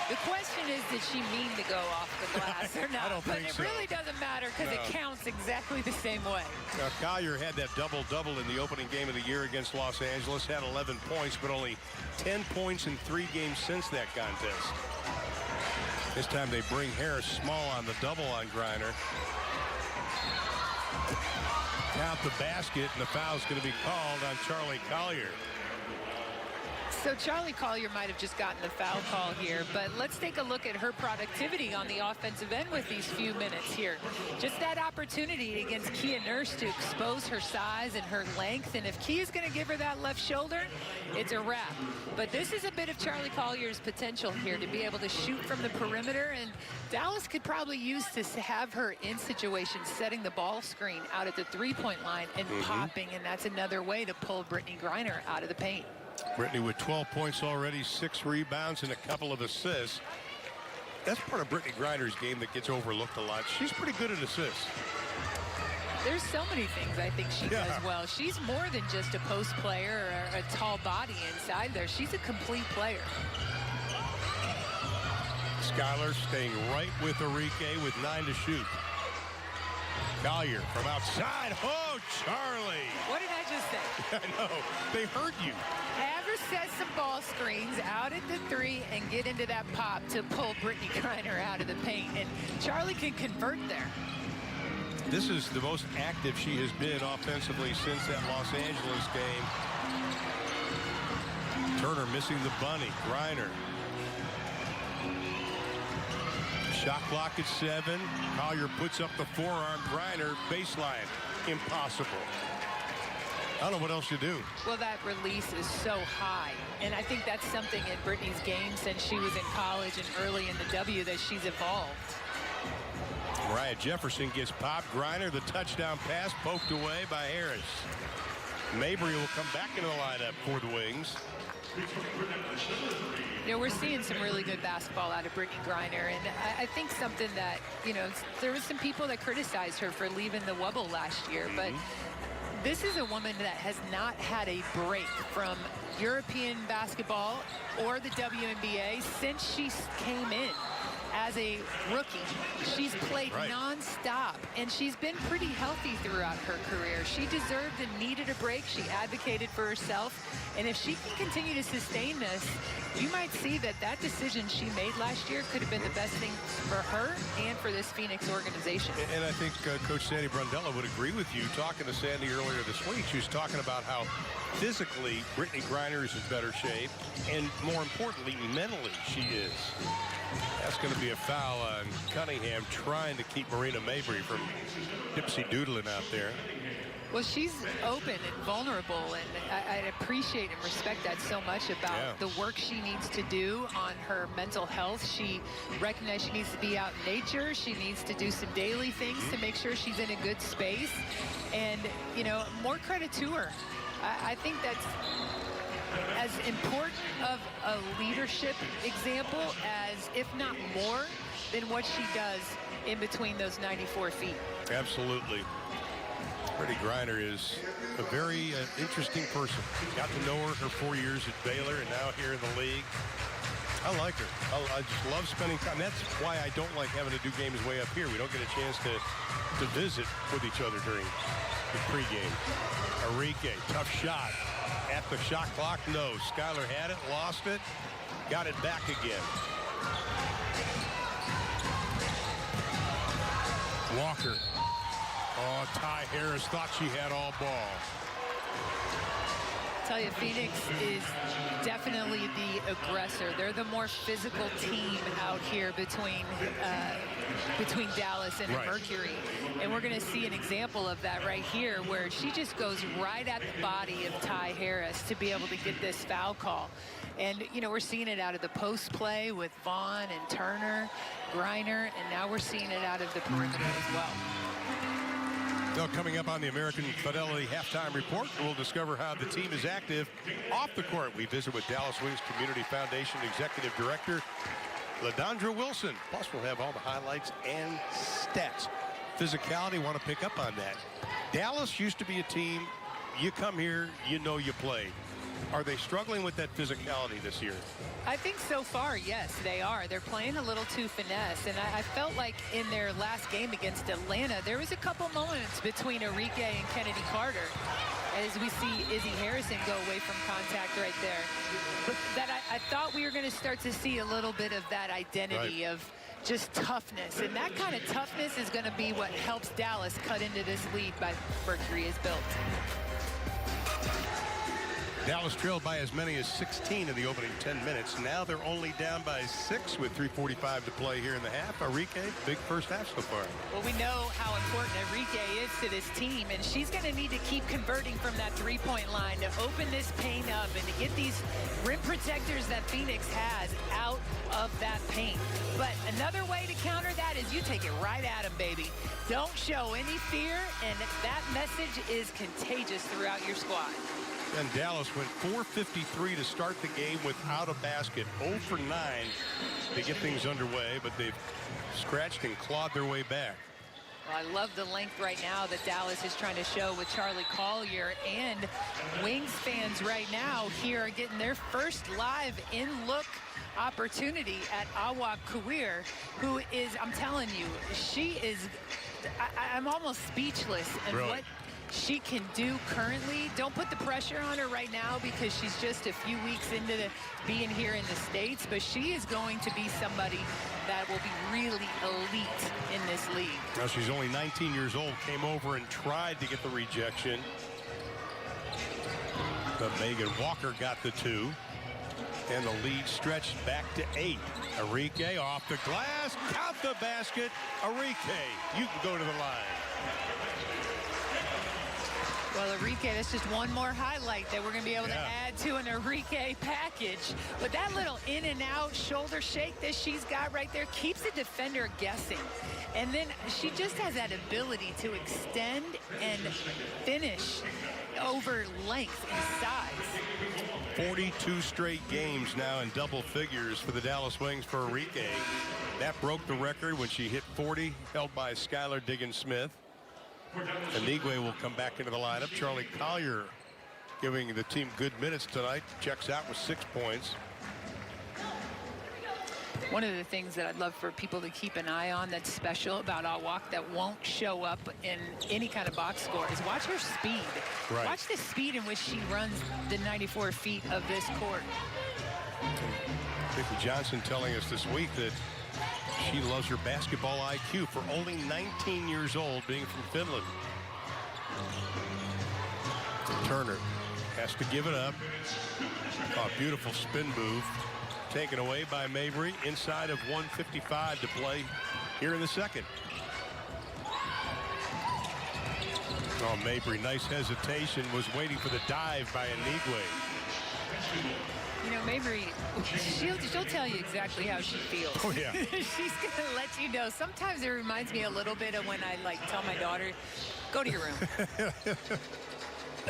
Speaker 2: The question is, did she mean to go off the glass or not?
Speaker 1: I don't think so.
Speaker 2: But it really doesn't matter because it counts exactly the same way.
Speaker 1: Now, Collier had that double-double in the opening game of the year against Los Angeles, had 11 points, but only 10 points in 3 games since that contest. This time they bring Harris small on the double on Griner. Count the basket, and the foul's going to be called on Charlie Collier.
Speaker 2: So Charlie Collier might have just gotten the foul call here, but let's take a look at her productivity on the offensive end with these few minutes here. Just that opportunity against Kia Nurse to expose her size and her length, and if Kia's going to give her that left shoulder, it's a wrap. But this is a bit of Charlie Collier's potential here to be able to shoot from the perimeter, and Dallas could probably use to have her in situations setting the ball screen out at the three-point line and popping, and that's another way to pull Brittany Griner out of the paint.
Speaker 1: Brittany with 12 points already, 6 rebounds, and a couple of assists. That's part of Brittany Griner's game that gets overlooked a lot. She's pretty good at assists.
Speaker 2: There's so many things I think she does well. She's more than just a post player or a tall body inside there. She's a complete player.
Speaker 1: Skyler staying right with Enrique with 9 to shoot. Collier from outside. Oh, Charlie.
Speaker 2: What did I just say?
Speaker 1: I know. They heard you.
Speaker 2: Have her set some ball screens out at the 3 and get into that pop to pull Brittany Griner out of the paint. And Charlie can convert there.
Speaker 1: This is the most active she has been offensively since that Los Angeles game. Turner missing the bunny. Griner. Shot clock at 7. Collier puts up the forearm. Griner baseline. Impossible. I don't know what else you do.
Speaker 2: Well, that release is so high. And I think that's something in Brittany's game since she was in college and early in the W that she's evolved.
Speaker 1: Mariah Jefferson gets popped. Griner, the touchdown pass poked away by Harris. Mabry will come back into the lineup for the Wings.
Speaker 2: You know, we're seeing some really good basketball out of Brittany Griner, and I think something that, you know, there was some people that criticized her for leaving the Wubble last year, but this is a woman that has not had a break from European basketball or the WNBA since she came in as a rookie. She's played nonstop, and she's been pretty healthy throughout her career. She deserved and needed a break. She advocated for herself, and if she can continue to sustain this, you might see that that decision she made last year could have been the best thing for her and for this Phoenix organization.
Speaker 1: And I think Coach Sandy Brundella would agree with you. Talking to Sandy earlier this week, she was talking about how physically Brittany Griner is in better shape, and more importantly, mentally she is. That's going to be a foul on Cunningham, trying to keep Marina Mabrey from dipsy-doodling out there.
Speaker 2: Well, she's open and vulnerable, and I appreciate and respect that so much about the work she needs to do on her mental health. She recognizes she needs to be out in nature. She needs to do some daily things to make sure she's in a good space. And, you know, more credit to her. I think that's as important of a leadership example as, if not more, than what she does in between those 94 feet.
Speaker 1: Absolutely. Brittany Griner is a very interesting person. Got to know her 4 years at Baylor and now here in the league. I like her. I just love spending time. That's why I don't like having to do games way up here. We don't get a chance to visit with each other during the pregame. Enrique, tough shot. At the shot clock, no. Skylar had it, lost it, got it back again. Walker. Oh, Ty Harris thought she had all ball.
Speaker 2: I tell you, Phoenix is definitely the aggressor. They're the more physical team out here between Dallas and Mercury. And we're going to see an example of that right here, where she just goes right at the body of Ty Harris to be able to get this foul call. And, you know, we're seeing it out of the post play with Vaughn and Turner, Griner, and now we're seeing it out of the perimeter as well.
Speaker 1: Well, coming up on the American Fidelity Halftime Report, we'll discover how the team is active off the court. We visit with Dallas Wings Community Foundation Executive Director LaDondra Wilson. Plus, we'll have all the highlights and stats. Physicality, want to pick up on that. Dallas used to be a team, you come here, you know you play. Are they struggling with that physicality this year?
Speaker 2: I think so far, yes, they are. They're playing a little too finesse, and I felt like in their last game against Atlanta, there was a couple moments between Enrique and Kennedy Carter as we see Izzy Harrison go away from contact right there. But that I thought we were going to start to see a little bit of that identity of just toughness, and that kind of toughness is going to be what helps Dallas cut into this lead by Mercury is built.
Speaker 1: Dallas trailed by as many as 16 in the opening 10 minutes. Now they're only down by 6 with 3:45 to play here in the half. Enrique, big first half so far.
Speaker 2: Well, we know how important Enrique is to this team, and she's going to need to keep converting from that three-point line to open this paint up and to get these rim protectors that Phoenix has out of that paint. But another way to counter that is you take it right at them, baby. Don't show any fear, and that message is contagious throughout your squad.
Speaker 1: And Dallas went 4:53 to start the game without a basket. 0 for 9 to get things underway, but they've scratched and clawed their way back.
Speaker 2: Well, I love the length right now that Dallas is trying to show with Charlie Collier, and Wings fans right now here are getting their first live in-look opportunity at Awak Kawir, who is, I'm telling you, she is, I'm almost speechless at what she can do currently. Don't put the pressure on her right now because she's just a few weeks into being here in the States, but she is going to be somebody that will be really elite in this league.
Speaker 1: Now she's only 19 years old, came over and tried to get the rejection. But Megan Walker got the 2, and the lead stretched back to 8. Enrique off the glass, count the basket. Enrique, you can go to the line.
Speaker 2: Well, Enrique, that's just one more highlight that we're going to be able to add to an Enrique package. But that little in and out shoulder shake that she's got right there keeps the defender guessing. And then she just has that ability to extend and finish over length and size.
Speaker 1: 42 straight games now in double figures for the Dallas Wings for Enrique. That broke the record when she hit 40, held by Skylar Diggins-Smith. Anigwe will come back into the lineup. Charlie Collier giving the team good minutes tonight. Checks out with 6 points.
Speaker 2: One of the things that I'd love for people to keep an eye on that's special about Awak that won't show up in any kind of box score is watch her speed.
Speaker 1: Right.
Speaker 2: Watch the speed in which she runs the 94 feet of this court.
Speaker 1: Vicki Johnson telling us this week that she loves her basketball IQ for only 19 years old, being from Finland. Turner has to give it up. Oh, beautiful spin move. Taken away by Mabry. Inside of 1:55 to play here in the second. Oh, Mabry, nice hesitation. Was waiting for the dive by Anigwe.
Speaker 2: You know, Mabry, she'll tell you exactly how she feels.
Speaker 1: Oh, yeah.
Speaker 2: She's going to let you know. Sometimes it reminds me a little bit of when I, tell my daughter, go to your room.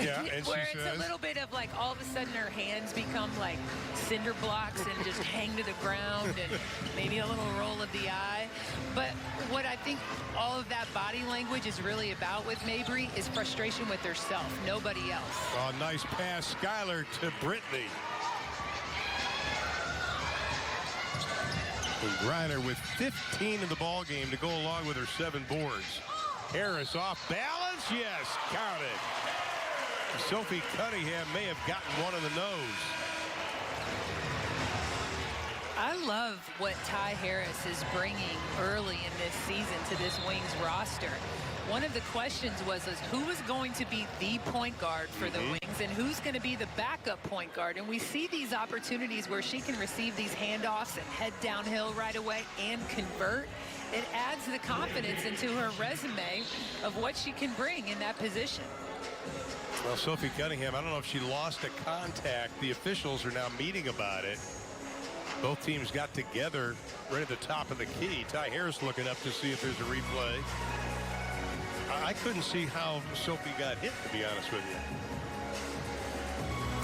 Speaker 1: Yeah, and
Speaker 2: where
Speaker 1: she
Speaker 2: it's
Speaker 1: says,
Speaker 2: a little bit of all of a sudden her hands become like cinder blocks and just hang to the ground and maybe a little roll of the eye. But what I think all of that body language is really about with Mabry is frustration with herself, nobody else.
Speaker 1: Oh, nice pass, Skylar to Brittany. And Griner with 15 in the ball game to go along with her 7 boards. Harris off balance, yes, counted. Sophie Cunningham may have gotten one in the nose.
Speaker 2: I love what Ty Harris is bringing early in this season to this Wings roster. One of the questions was who was going to be the point guard for the Wings and who's going to be the backup point guard. And we see these opportunities where she can receive these handoffs and head downhill right away and convert. It adds the confidence into her resume of what she can bring in that position.
Speaker 1: Well, Sophie Cunningham, I don't know if she lost a contact. The officials are now meeting about it. Both teams got together right at the top of the key. Ty Harris looking up to see if there's a replay. I couldn't see how Sophie got hit, to be honest with you.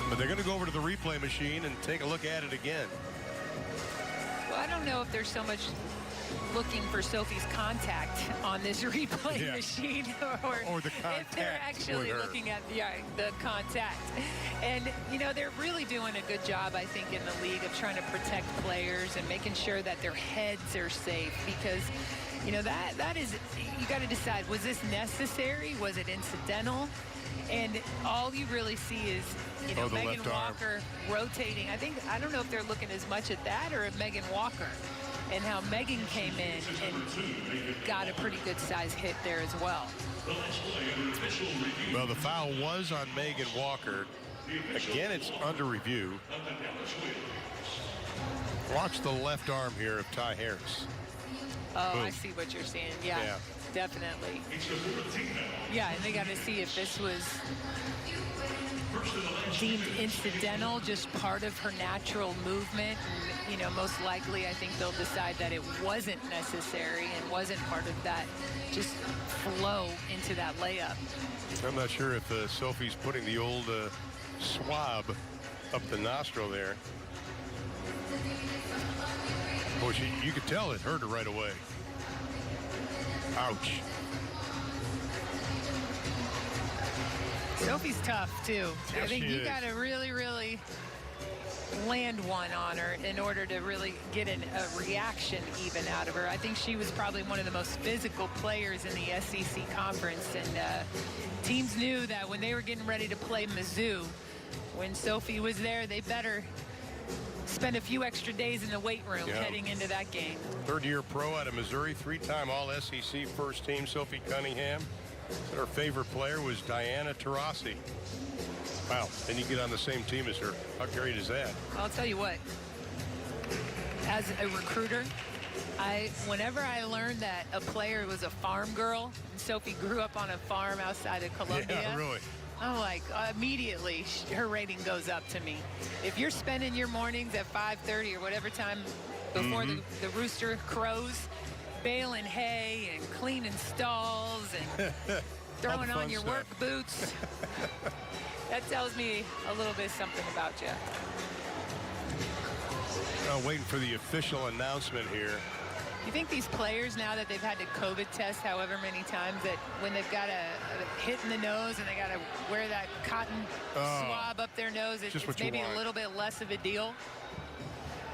Speaker 1: But they're going to go over to the replay machine and take a look at it again.
Speaker 2: Well, I don't know if there's so much looking for Sophie's contact on this replay machine or
Speaker 1: the contact
Speaker 2: if they're actually looking at the contact. And, they're really doing a good job, I think, in the league of trying to protect players and making sure that their heads are safe because, that is, you got to decide, was this necessary? Was it incidental? And all you really see is, Megan Walker rotating. I don't know if they're looking as much at that or at Megan Walker and how Megan came in and got a pretty good size hit there as well.
Speaker 1: Well, the foul was on Megan Walker. Again, it's under review. Watch the left arm here of Ty Harris.
Speaker 2: Oh,
Speaker 1: Boom.
Speaker 2: I see what you're saying. Yeah, definitely. Yeah, and they got to see if this was deemed incidental, just part of her natural movement. And, most likely I think they'll decide that it wasn't necessary and wasn't part of that just flow into that layup.
Speaker 1: I'm not sure if Sophie's putting the old swab up the nostril there. Boy, you could tell it hurt her right away. Ouch.
Speaker 2: Sophie's tough, too.
Speaker 1: Yes,
Speaker 2: I think
Speaker 1: she
Speaker 2: you
Speaker 1: is.
Speaker 2: got to really, really land one on her in order to really get a reaction even out of her. I think she was probably one of the most physical players in the SEC conference, and teams knew that when they were getting ready to play Mizzou, when Sophie was there, they better spend a few extra days in the weight room heading into that game.
Speaker 1: Third-year pro out of Missouri, 3-time All-SEC first team, Sophie Cunningham. Her favorite player was Diana Taurasi. Wow, and you get on the same team as her. How great is that?
Speaker 2: I'll tell you what, as a recruiter, whenever I learned that a player was a farm girl, and Sophie grew up on a farm outside of Columbia.
Speaker 1: Yeah, really.
Speaker 2: I'm like, immediately her rating goes up to me. If you're spending your mornings at 5:30 or whatever time before the rooster crows, baling hay and cleaning stalls and throwing on your work boots, that tells me a little bit something about you.
Speaker 1: Waiting for the official announcement here.
Speaker 2: You think these players, now that they've had to COVID test however many times, that when they've got a hit in the nose and they got to wear that cotton swab up their nose, it's maybe a little bit less of a deal?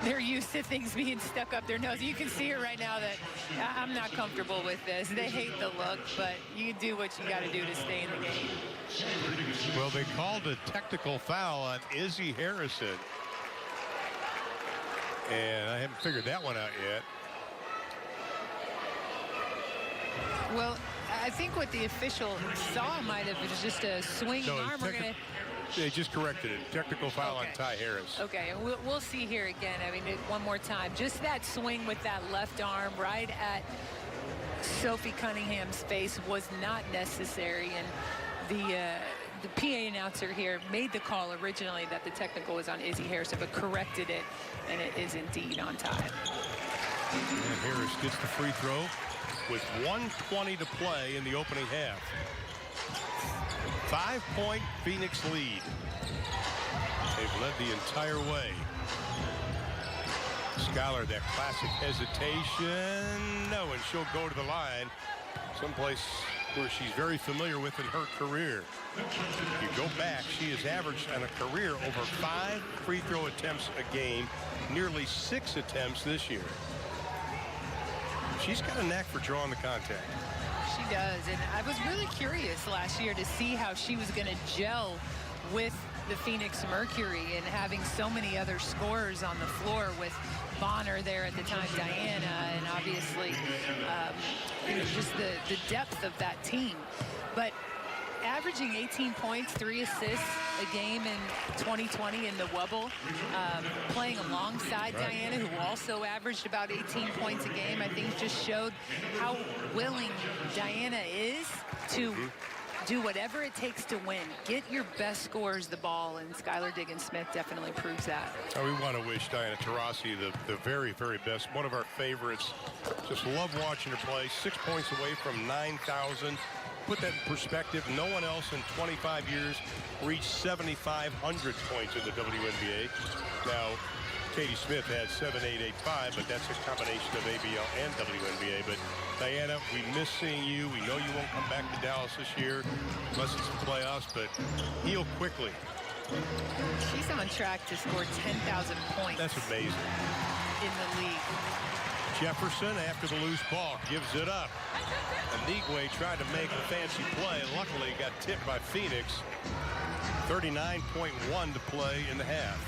Speaker 2: They're used to things being stuck up their nose. You can see it right now that I'm not comfortable with this. They hate the look, but you do what you got to do to stay in the game.
Speaker 1: Well, they called a technical foul on Izzy Harrison. And I haven't figured that one out yet.
Speaker 2: Well, I think what the official saw might have was just a swinging arm.
Speaker 1: They just corrected it. Technical foul on Ty Harris.
Speaker 2: Okay, we'll see here again. I mean, one more time. Just that swing with that left arm right at Sophie Cunningham's face was not necessary. And the PA announcer here made the call originally that the technical was on Izzy Harrison, but corrected it, and it is indeed on Ty.
Speaker 1: And Harris gets the free throw with 1:20 to play in the opening half. 5-point Phoenix lead. They've led the entire way. Skylar, that classic hesitation. No, and she'll go to the line. Someplace where she's very familiar with in her career. You go back, she has averaged on a career over 5 free throw attempts a game, nearly 6 attempts this year. She's got a knack for drawing the contact.
Speaker 2: She does, and I was really curious last year to see how she was going to gel with the Phoenix Mercury and having so many other scorers on the floor with Bonner there at the time, Diana, and obviously just the depth of that team. But averaging 18 points, 3 assists a game in 2020 in the Wubble, playing alongside Diana, who also averaged about 18 points a game, I think just showed how willing Diana is to do whatever it takes to win. Get your best scorers the ball, and Skylar Diggins-Smith definitely proves that.
Speaker 1: We want to wish Diana Taurasi the very, very best. One of our favorites. Just love watching her play. 6 points away from 9,000. Put that in perspective, no one else in 25 years reached 7,500 points in the WNBA. Now, Katie Smith had 7,885, but that's a combination of ABL and WNBA. But Diana, we miss seeing you. We know you won't come back to Dallas this year unless it's the playoffs, but heal quickly.
Speaker 2: She's on track to score 10,000 points.
Speaker 1: That's amazing.
Speaker 2: In the league.
Speaker 1: Jefferson, after the loose ball, gives it up. Anigwe tried to make a fancy play. Luckily, got tipped by Phoenix. 39.1 to play in the half.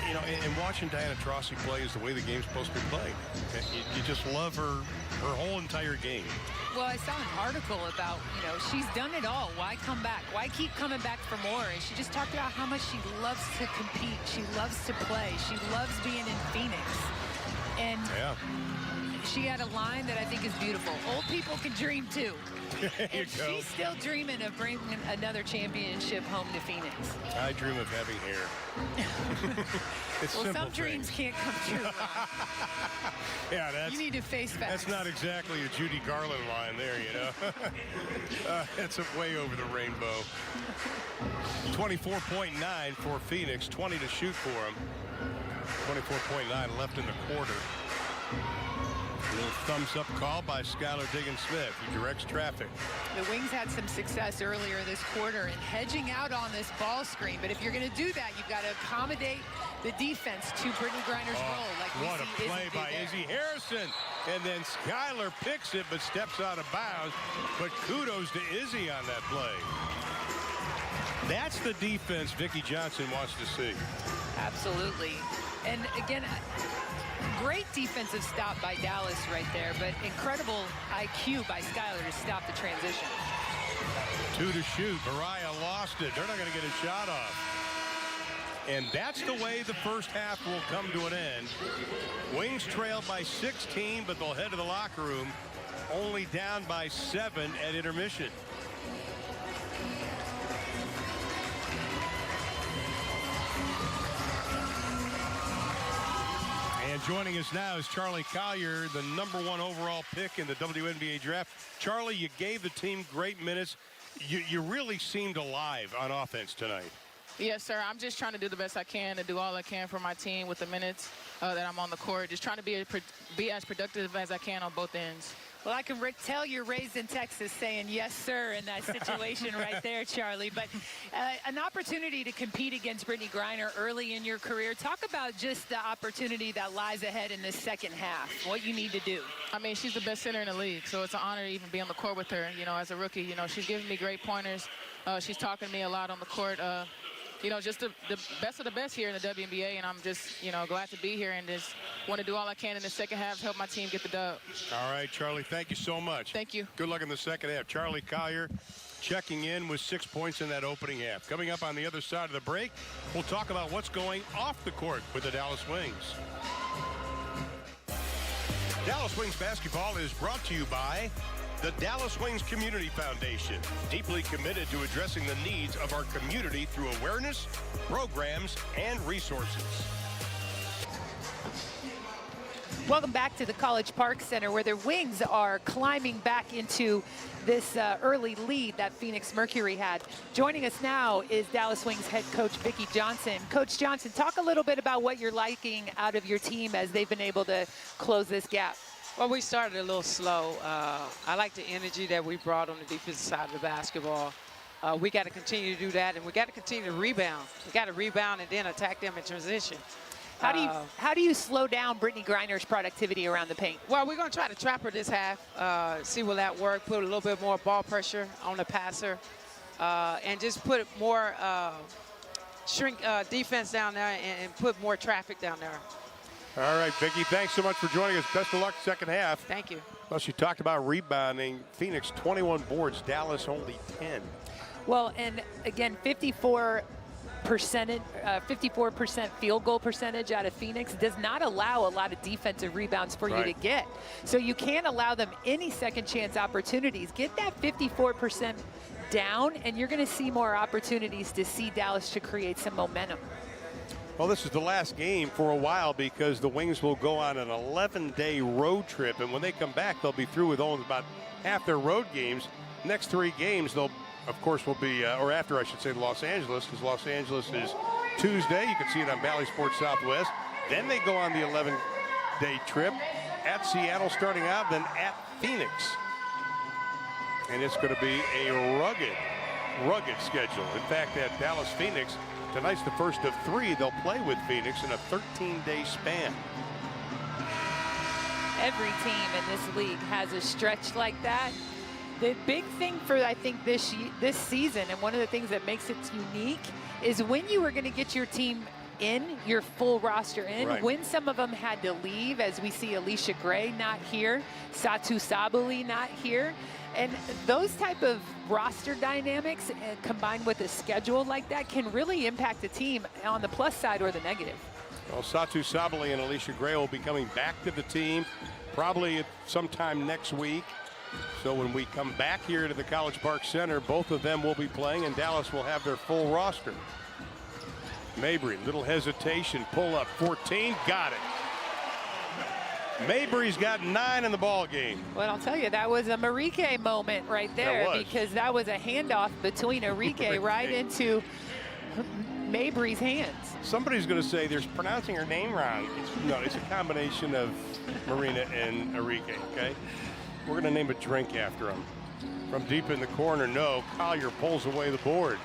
Speaker 1: You know, and watching Diana Taurasi play is the way the game's supposed to be played. You just love her whole entire game.
Speaker 2: Well, I saw an article about, she's done it all. Why come back? Why keep coming back for more? And she just talked about how much she loves to compete. She loves to play. She loves being in Phoenix. And she had a line that I think is beautiful. Old people can dream too. And she's still dreaming of bringing another championship home to Phoenix.
Speaker 1: I dream of having hair. It's
Speaker 2: well,
Speaker 1: simple
Speaker 2: some dreams can't come true, Ron.
Speaker 1: Yeah,
Speaker 2: you need to face facts.
Speaker 1: That's not exactly a Judy Garland line there, It's way over the rainbow. 24.9 for Phoenix, 20 to shoot for them. 24.9 left in the quarter. A little thumbs-up call by Skylar Diggins-Smith, who directs traffic.
Speaker 2: The Wings had some success earlier this quarter in hedging out on this ball screen. But if you're going to do that, you've got to accommodate the defense to Brittany Griner's role. Like
Speaker 1: what a play by Izzy Harrison. And then Skylar picks it, but steps out of bounds. But kudos to Izzy on that play. That's the defense Vicki Johnson wants to see.
Speaker 2: Absolutely. And again, great defensive stop by Dallas right there, but incredible IQ by Skylar to stop the transition.
Speaker 1: 2 to shoot. Mariah lost it. They're not going to get a shot off. And that's the way the first half will come to an end. Wings trail by 16, but they'll head to the locker room only down by 7 at intermission. And joining us now is Charlie Collier, the #1 overall pick in the WNBA draft. Charlie, you gave the team great minutes. You really seemed alive on offense tonight.
Speaker 5: Yes, sir. I'm just trying to do the best I can and do all I can for my team with the minutes that I'm on the court. Just trying to be as productive as I can on both ends.
Speaker 2: Well, I can tell you're raised in Texas saying yes, sir, in that situation right there, Charlie. But an opportunity to compete against Brittany Griner early in your career. Talk about just the opportunity that lies ahead in this second half, what you need to do.
Speaker 5: I mean, she's the best center in the league, so it's an honor to even be on the court with her, you know, as a rookie. You know, she's giving me great pointers. She's talking to me a lot on the court. You know, just the best of the best here in the WNBA, and I'm just, you know, glad to be here and just want to do all I can in the second half to help my team get the dub.
Speaker 1: All right, Charlie, thank you so much.
Speaker 5: Thank you.
Speaker 1: Good luck in the second half. Charlie Collier checking in with 6 points in that opening half. Coming up on the other side of the break, we'll talk about what's going off the court with the Dallas Wings. Dallas Wings basketball is brought to you by the Dallas Wings Community Foundation, deeply committed to addressing the needs of our community through awareness, programs, and resources.
Speaker 2: Welcome back to the College Park Center, where the Wings are climbing back into this early lead that Phoenix Mercury had. Joining us now is Dallas Wings head coach Vicki Johnson. Coach Johnson, talk a little bit about what you're liking out of your team as they've been able to close this gap.
Speaker 6: Well, we started a little slow. I like the energy that we brought on the defensive side of the basketball. We got to continue to do that, and we got to continue to rebound. We got to rebound and then attack them in transition.
Speaker 2: How do you slow down Brittany Griner's productivity around the paint?
Speaker 6: Well, we're going to try to trap her this half, see will that work, put a little bit more ball pressure on the passer, and just put more shrink defense down there and put more traffic down there.
Speaker 1: All right, Vicki, thanks so much for joining us. Best of luck second half.
Speaker 6: Thank you.
Speaker 1: Plus, you talked about rebounding. Phoenix 21 boards, Dallas only 10.
Speaker 2: Well, and again, 54% field goal percentage out of Phoenix does not allow a lot of defensive rebounds for you to get. So you can't allow them any second chance opportunities. Get that 54% down, and you're going to see more opportunities to see Dallas to create some momentum.
Speaker 1: Well, this is the last game for a while because the Wings will go on an 11-day road trip, and when they come back, they'll be through with only about half their road games. Next 3 games, they'll, of course, will be, or after I should say, Los Angeles, because Los Angeles is Tuesday. You can see it on Valley Sports Southwest. Then they go on the 11-day trip at Seattle starting out, then at Phoenix. And it's going to be a rugged schedule. In fact, at Dallas-Phoenix, tonight's the first of 3 they'll play with Phoenix in a 13-day span.
Speaker 2: Every team in this league has a stretch like that. The big thing for, I think, this season, and one of the things that makes it unique, is when you were going to get your team in, your full roster in, when some of them had to leave, as we see Alicia Gray not here, Satu Sabali not here. And those type of roster dynamics combined with a schedule like that can really impact the team on the plus side or the negative.
Speaker 1: Well, Satu Sabali and Alicia Gray will be coming back to the team probably sometime next week. So when we come back here to the College Park Center, both of them will be playing, and Dallas will have their full roster. Mabry, little hesitation, pull up 14, got it. Mabry's got 9 in the ball game.
Speaker 2: Well, I'll tell you, that was a Marike moment right there, because that was a handoff between Arike right into Mabry's hands.
Speaker 1: Somebody's going to say they're pronouncing her name wrong. No, it's a combination of Marina and Arike, okay? We're going to name a drink after him. From deep in the corner, no. Collier pulls away the board.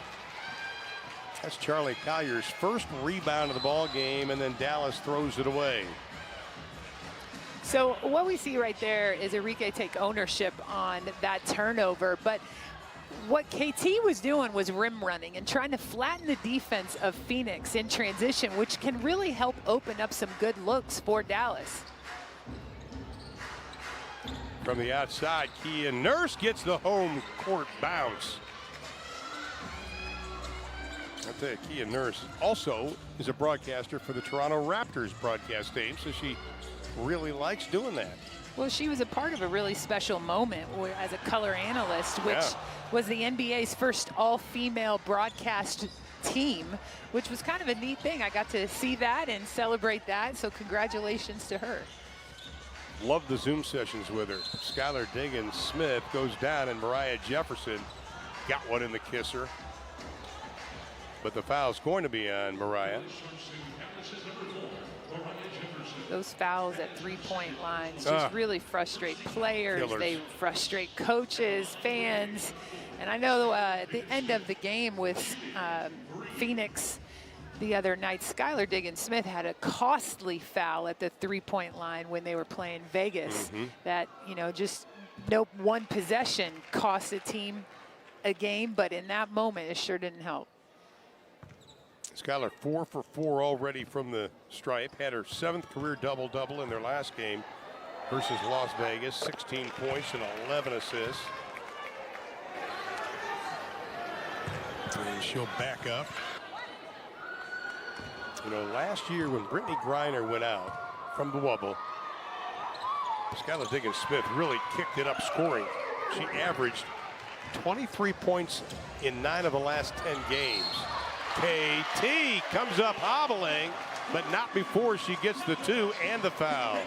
Speaker 1: That's Charlie Collier's first rebound of the ball game, and then Dallas throws it away.
Speaker 2: So what we see right there is Arike take ownership on that turnover, but what KT was doing was rim running and trying to flatten the defense of Phoenix in transition, which can really help open up some good looks for Dallas.
Speaker 1: From the outside, Kia Nurse gets the home court bounce. I'll tell you, Kia Nurse also is a broadcaster for the Toronto Raptors broadcast team, so she really likes doing that.
Speaker 2: Well, she was a part of a really special moment as a color analyst, which was the NBA's first all-female broadcast team, which was kind of a neat thing. I got to see that and celebrate that, so congratulations to her.
Speaker 1: Love the Zoom sessions with her. Skylar Diggins-Smith goes down, and Mariah Jefferson got one in the kisser. But the foul's going to be on Mariah.
Speaker 2: Those fouls at three-point lines just really frustrate players.
Speaker 1: Killers.
Speaker 2: They frustrate coaches, fans. And I know at the end of the game with Phoenix the other night, Skylar Diggins-Smith had a costly foul at the three-point line when they were playing Vegas. That, you know, just no one possession cost a team a game, but in that moment, it sure didn't help.
Speaker 1: Skylar 4 for 4 already from the stripe. Had her 7th career double-double in their last game versus Las Vegas. 16 points and 11 assists. And she'll back up. You know, last year when Brittany Griner went out from the wobble, Skylar Diggins-Smith really kicked it up scoring. She averaged 23 points in 9 of the last 10 games. KT comes up hobbling, but not before she gets the 2 and the foul.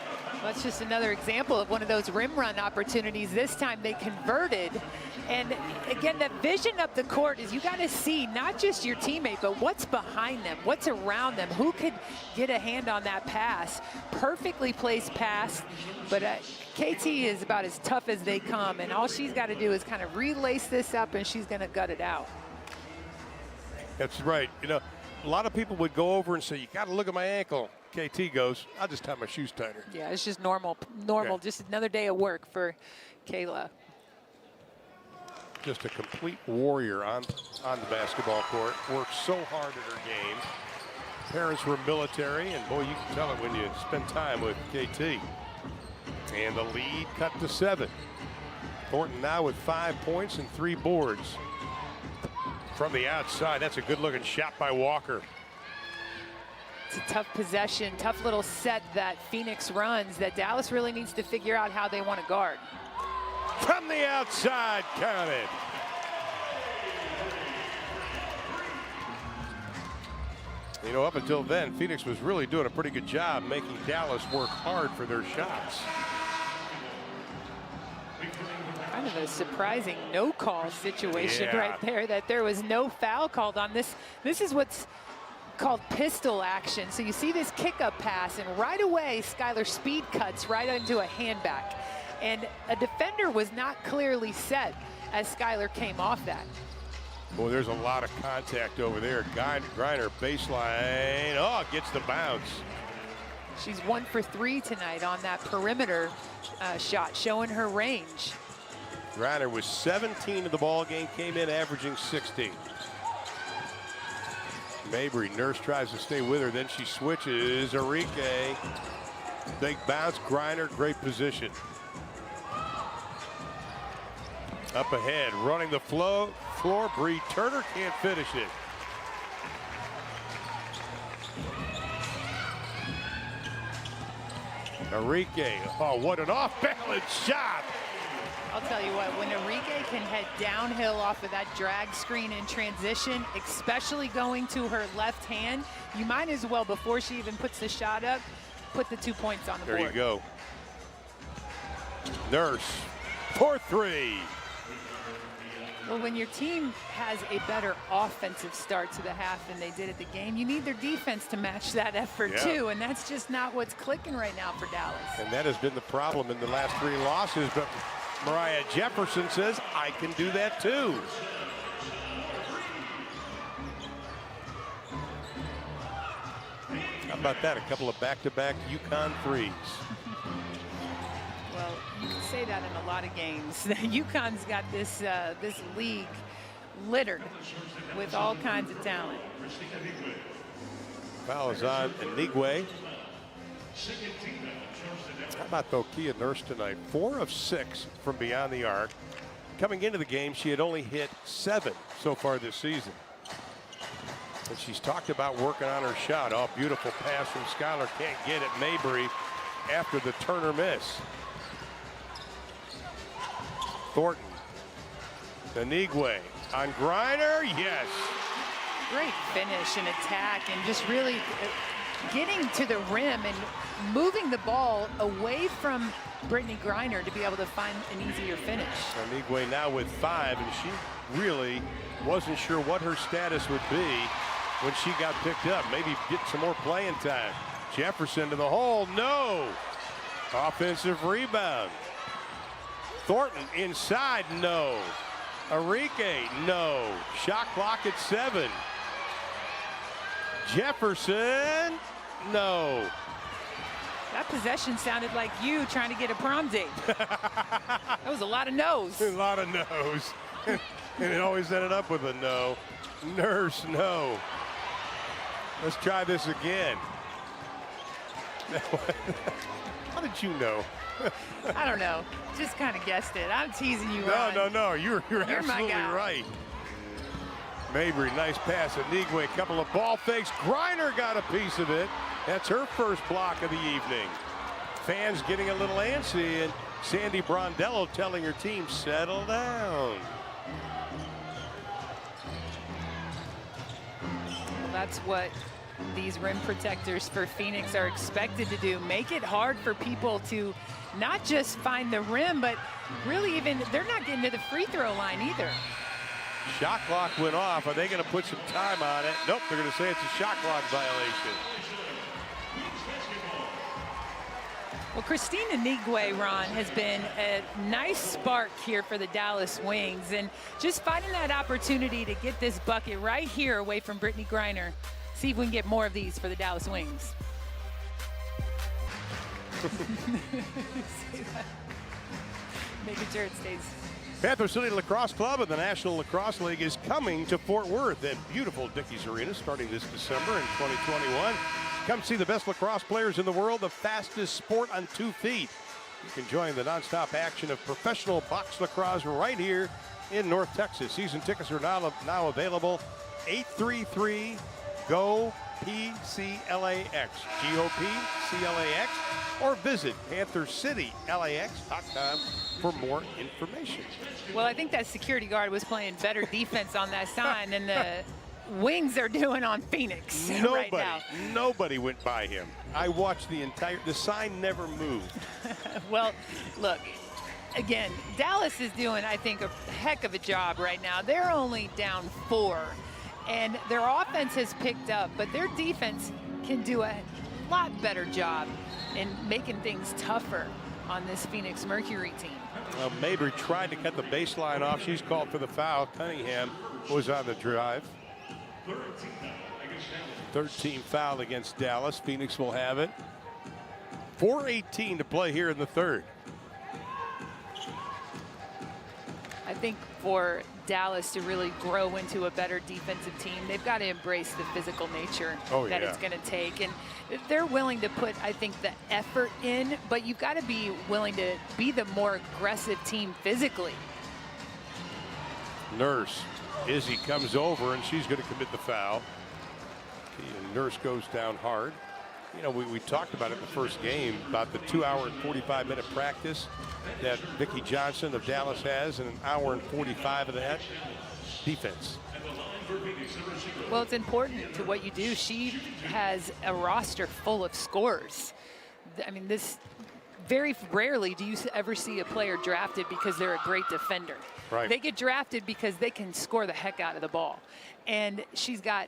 Speaker 2: That's just another example of one of those rim run opportunities. This time they converted. And again, the vision up the court is you got to see not just your teammate, but what's behind them, what's around them, who could get a hand on that pass. Perfectly placed pass, but KT is about as tough as they come, and all she's got to do is kind of relace this up, and she's going to gut it out.
Speaker 1: That's right. You know, a lot of people would go over and say, you got to look at my ankle. KT goes, I'll just tie my shoes tighter.
Speaker 2: Yeah, it's just normal, just another day of work for Kayla.
Speaker 1: Just a complete warrior on the basketball court. Works so hard at her game. Parents were military, and boy, you can tell it when you spend time with KT. And the lead cut to 7. Thornton now with 5 points and 3 boards. From the outside, that's a good-looking shot by Walker.
Speaker 2: It's a tough possession, tough little set that Phoenix runs that Dallas really needs to figure out how they want to guard.
Speaker 1: From the outside, counted. You know, up until then, Phoenix was really doing a pretty good job making Dallas work hard for their shots.
Speaker 2: Kind of a surprising no-call situation right there, that there was no foul called on this. This is what's called pistol action. So you see this kick-up pass, and right away, Skylar speed cuts right into a handback. And a defender was not clearly set as Skylar came off that.
Speaker 1: Boy, there's a lot of contact over there. Griner baseline. Oh, gets the bounce.
Speaker 2: She's 1 for 3 tonight on that perimeter shot, showing her range.
Speaker 1: Griner was 17 of the ball game, came in averaging 16. Mabry, Nurse tries to stay with her, then she switches. Enrique, big bounce. Griner, great position. Up ahead, running the floor. Bree Turner can't finish it. Enrique, oh, what an off-balance shot.
Speaker 2: I'll tell you what, when Enrique can head downhill off of that drag screen in transition, especially going to her left hand, you might as well, before she even puts the shot up, put the 2 points on the board.
Speaker 1: There you go. Nurse, 4-3.
Speaker 2: Well, when your team has a better offensive start to the half than they did at the game, you need their defense to match that effort too, and that's just not what's clicking right now for Dallas.
Speaker 1: And that has been the problem in the last 3 losses, but Mariah Jefferson says, I can do that too. How about that? A couple of back-to-back UConn threes.
Speaker 2: Well, you can say that in a lot of games. UConn's got this this league littered with all kinds of talent.
Speaker 1: Foul is on Enigwe. How about though Kia Nurse tonight? 4 of 6 from beyond the arc. Coming into the game, she had only hit 7 so far this season. And she's talked about working on her shot. Oh, beautiful pass from Skylar. Can't get it. Mabry after the Turner miss. Thornton. Enigwe on Griner. Yes.
Speaker 2: Great finish and attack, and just really getting to the rim and moving the ball away from Brittany Griner to be able to find an easier finish.
Speaker 1: Anigwe now with 5, and she really wasn't sure what her status would be when she got picked up. Maybe get some more playing time. Jefferson to the hole. No. Offensive rebound. Thornton inside. No. Enrique. No. Shot clock at 7. Jefferson. No.
Speaker 2: That possession sounded like you trying to get a prom date. That was a lot of no's.
Speaker 1: A lot of no's. And it always ended up with a no. Nurse, no. Let's try this again. How did you know?
Speaker 2: I don't know. Just kind of guessed it. I'm teasing you,
Speaker 1: No,
Speaker 2: Ron.
Speaker 1: no. You're
Speaker 2: You're my
Speaker 1: absolutely
Speaker 2: guy.
Speaker 1: right. Mabry, nice pass. Anigwe, a couple of ball fakes. Griner got a piece of it. That's her first block of the evening. Fans getting a little antsy, and Sandy Brondello telling her team, settle down.
Speaker 2: Well, that's what these rim protectors for Phoenix are expected to do. Make it hard for people to not just find the rim, but really even, they're not getting to the free throw line either.
Speaker 1: Shot clock went off. Are they going to put some time on it? Nope, they're going to say it's a shot clock violation.
Speaker 2: Well, Christina Nigwe, Ron, has been a nice spark here for the Dallas Wings, and just finding that opportunity to get this bucket right here away from Brittany Griner. See if we can get more of these for the Dallas Wings. Making sure it stays.
Speaker 1: Panther City Lacrosse Club and the National Lacrosse League is coming to Fort Worth at beautiful Dickies Arena starting this December in 2021. Come see the best lacrosse players in the world, the fastest sport on 2 feet. You can join the nonstop action of professional box lacrosse right here in North Texas. Season tickets are now available. 833-GO-PCLAX, GOPCLAX, or visit PantherCityLAX.com for more information.
Speaker 2: Well, I think that security guard was playing better defense on that sign than the Wings are doing on Phoenix right now.
Speaker 1: Nobody went by him. I watched the sign never moved.
Speaker 2: Well, look, again, Dallas is doing, I think, a heck of a job right now. They're only down 4, and their offense has picked up, but their defense can do a lot better job in making things tougher on this Phoenix Mercury team.
Speaker 1: Mabry tried to cut the baseline off. She's called for the foul. Cunningham was on the drive. 13 foul against Dallas. Phoenix will have it. 4:18 to play here in the third.
Speaker 2: I think for Dallas to really grow into a better defensive team, they've got to embrace the physical nature that it's going to take. And they're willing to put, I think, the effort in, but you've got to be willing to be the more aggressive team physically.
Speaker 1: Nurse. Izzy comes over, and she's going to commit the foul. And Nurse goes down hard. You know, we talked about it in the first game, about the 2-hour and 45-minute practice that Vicki Johnson of Dallas has, and an hour and 45 of that defense.
Speaker 2: Well, it's important to what you do. She has a roster full of scorers. I mean, very rarely do you ever see a player drafted because they're a great defender.
Speaker 1: Right.
Speaker 2: They get drafted because they can score the heck out of the ball. And she's got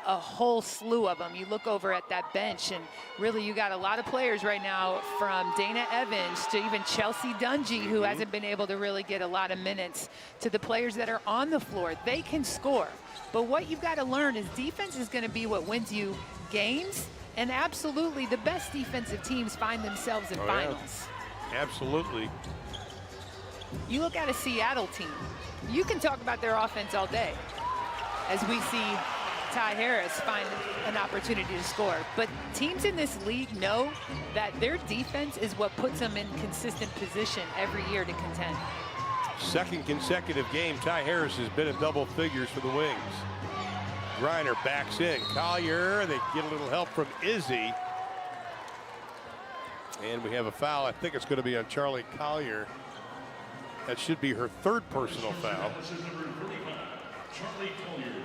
Speaker 2: a whole slew of them. You look over at that bench, and really you got a lot of players right now, from Dana Evans to even Chelsea Dungy, who hasn't been able to really get a lot of minutes, to the players that are on the floor. They can score. But what you've got to learn is defense is going to be what wins you games, and absolutely the best defensive teams find themselves in finals.
Speaker 1: Yeah. Absolutely.
Speaker 2: You look at a Seattle team, you can talk about their offense all day, as we see Ty Harris find an opportunity to score. But teams in this league know that their defense is what puts them in consistent position every year to contend.
Speaker 1: Second consecutive game, Ty Harris has been in double figures for the Wings. Griner backs in. Collier, they get a little help from Izzy. And we have a foul. I think it's going to be on Charlie Collier. That should be her third personal foul.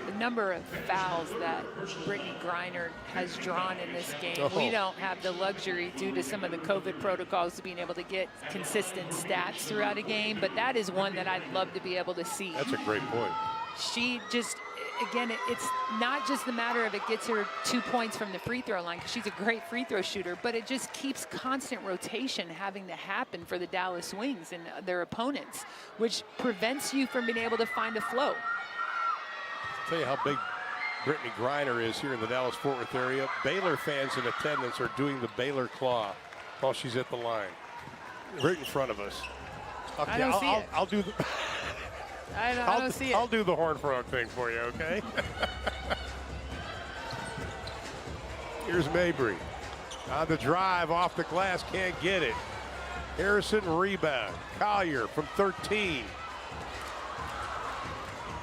Speaker 2: the number of fouls that Brittany Griner has drawn in this game. We don't have the luxury, due to some of the COVID protocols, to being able to get consistent stats throughout a game, but that is one that I'd love to be able to see.
Speaker 1: That's a great point.
Speaker 2: She just, again, it's not just the matter of it gets her 2 points from the free throw line, because she's a great free throw shooter, but it just keeps constant rotation having to happen for the Dallas Wings and their opponents, which prevents you from being able to find a flow.
Speaker 1: Tell you how big Brittany Griner is here in the Dallas-Fort Worth area. Baylor fans in attendance are doing the Baylor claw while she's at the line, right in front of us. Okay,
Speaker 2: I don't see it.
Speaker 1: I'll do the.
Speaker 2: I don't see it.
Speaker 1: I'll do the horn frog thing for you, okay? Here's Mabry. On the drive, off the glass, can't get it. Harrison rebound. Collier from 13.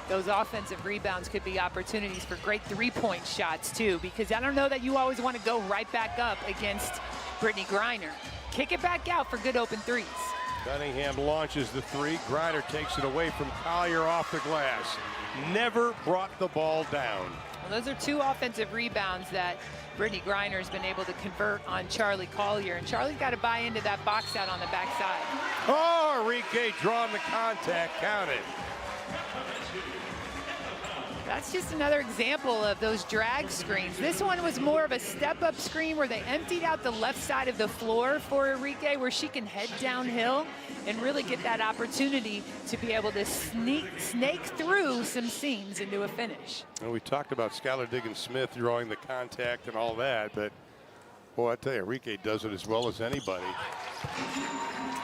Speaker 2: Those offensive rebounds could be opportunities for great three-point shots, too, because I don't know that you always want to go right back up against Brittany Griner. Kick it back out for good open threes.
Speaker 1: Cunningham launches the three. Griner takes it away from Collier off the glass. Never brought the ball down.
Speaker 2: Well, those are two offensive rebounds that Brittany Griner has been able to convert on Charlie Collier, and Charlie's got to buy into that box out on the backside.
Speaker 1: Oh, Enrique drawing the contact, counted.
Speaker 2: That's just another example of those drag screens. This one was more of a step-up screen where they emptied out the left side of the floor for Enrique, where she can head downhill and really get that opportunity to be able to snake through some seams into a finish.
Speaker 1: And we talked about Skylar Diggins-Smith drawing the contact and all that, but boy, I tell you, Enrique does it as well as anybody.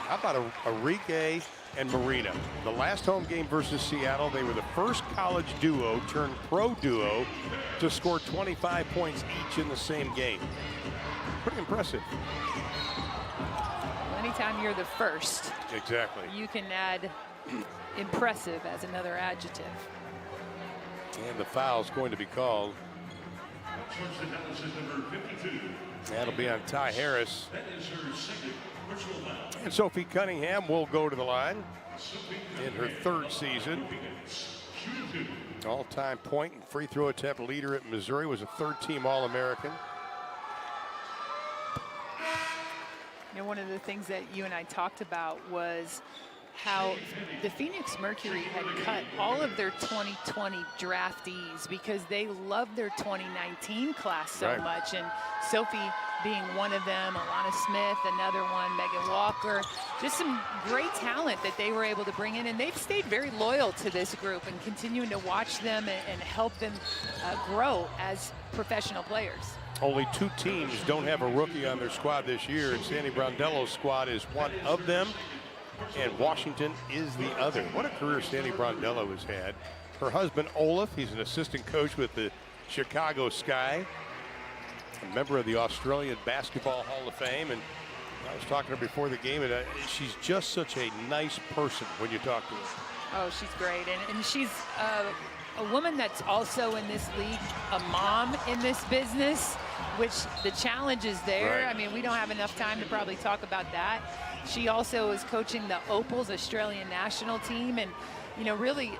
Speaker 1: How about Enrique and Marina? The last home game versus Seattle, they were the first college duo turned pro duo to score 25 points each in the same game. Pretty impressive.
Speaker 2: Anytime you're the first,
Speaker 1: exactly,
Speaker 2: you can add impressive as another adjective.
Speaker 1: And the foul's going to be called. That'll be on Ty Harris. And Sophie Cunningham will go to the line in her third season. All-time point and free throw attempt leader at Missouri, was a third-team All-American.
Speaker 2: You know, one of the things that you and I talked about was how the Phoenix Mercury had cut all of their 2020 draftees because they loved their 2019 class so much. And Sophie being one of them, Alana Smith, another one, Megan Walker, just some great talent that they were able to bring in. And they've stayed very loyal to this group and continuing to watch them and help them grow as professional players.
Speaker 1: Only two teams don't have a rookie on their squad this year, and Sandy Brondello's squad is one of them, and Washington is the other. What a career Sandy Brondello has had. Her husband, Olaf, he's an assistant coach with the Chicago Sky, a member of the Australian Basketball Hall of Fame, and I was talking to her before the game, and she's just such a nice person when you talk to her.
Speaker 2: Oh, she's great, and she's a woman that's also in this league, a mom in this business, which the challenge is there. I mean, we don't have enough time to probably talk about that. She also is coaching the Opals Australian national team, and you know, really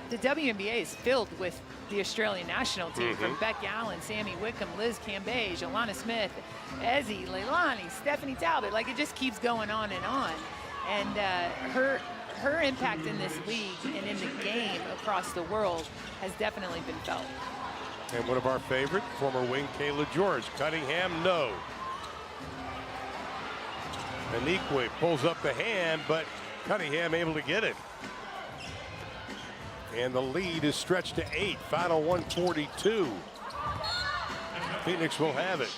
Speaker 2: the WNBA is filled with the Australian national team, from Beck Allen, Sammy Wickham, Liz Cambage, Alana Smith, Ezzy, Leilani, Stephanie Talbot. Like, it just keeps going on and on. And her impact in this league and in the game across the world has definitely been felt.
Speaker 1: And one of our favorite, former wing Kayla George. Cunningham, no. Anique pulls up the hand, but Cunningham able to get it. And the lead is stretched to 8, final 142. Phoenix will have it.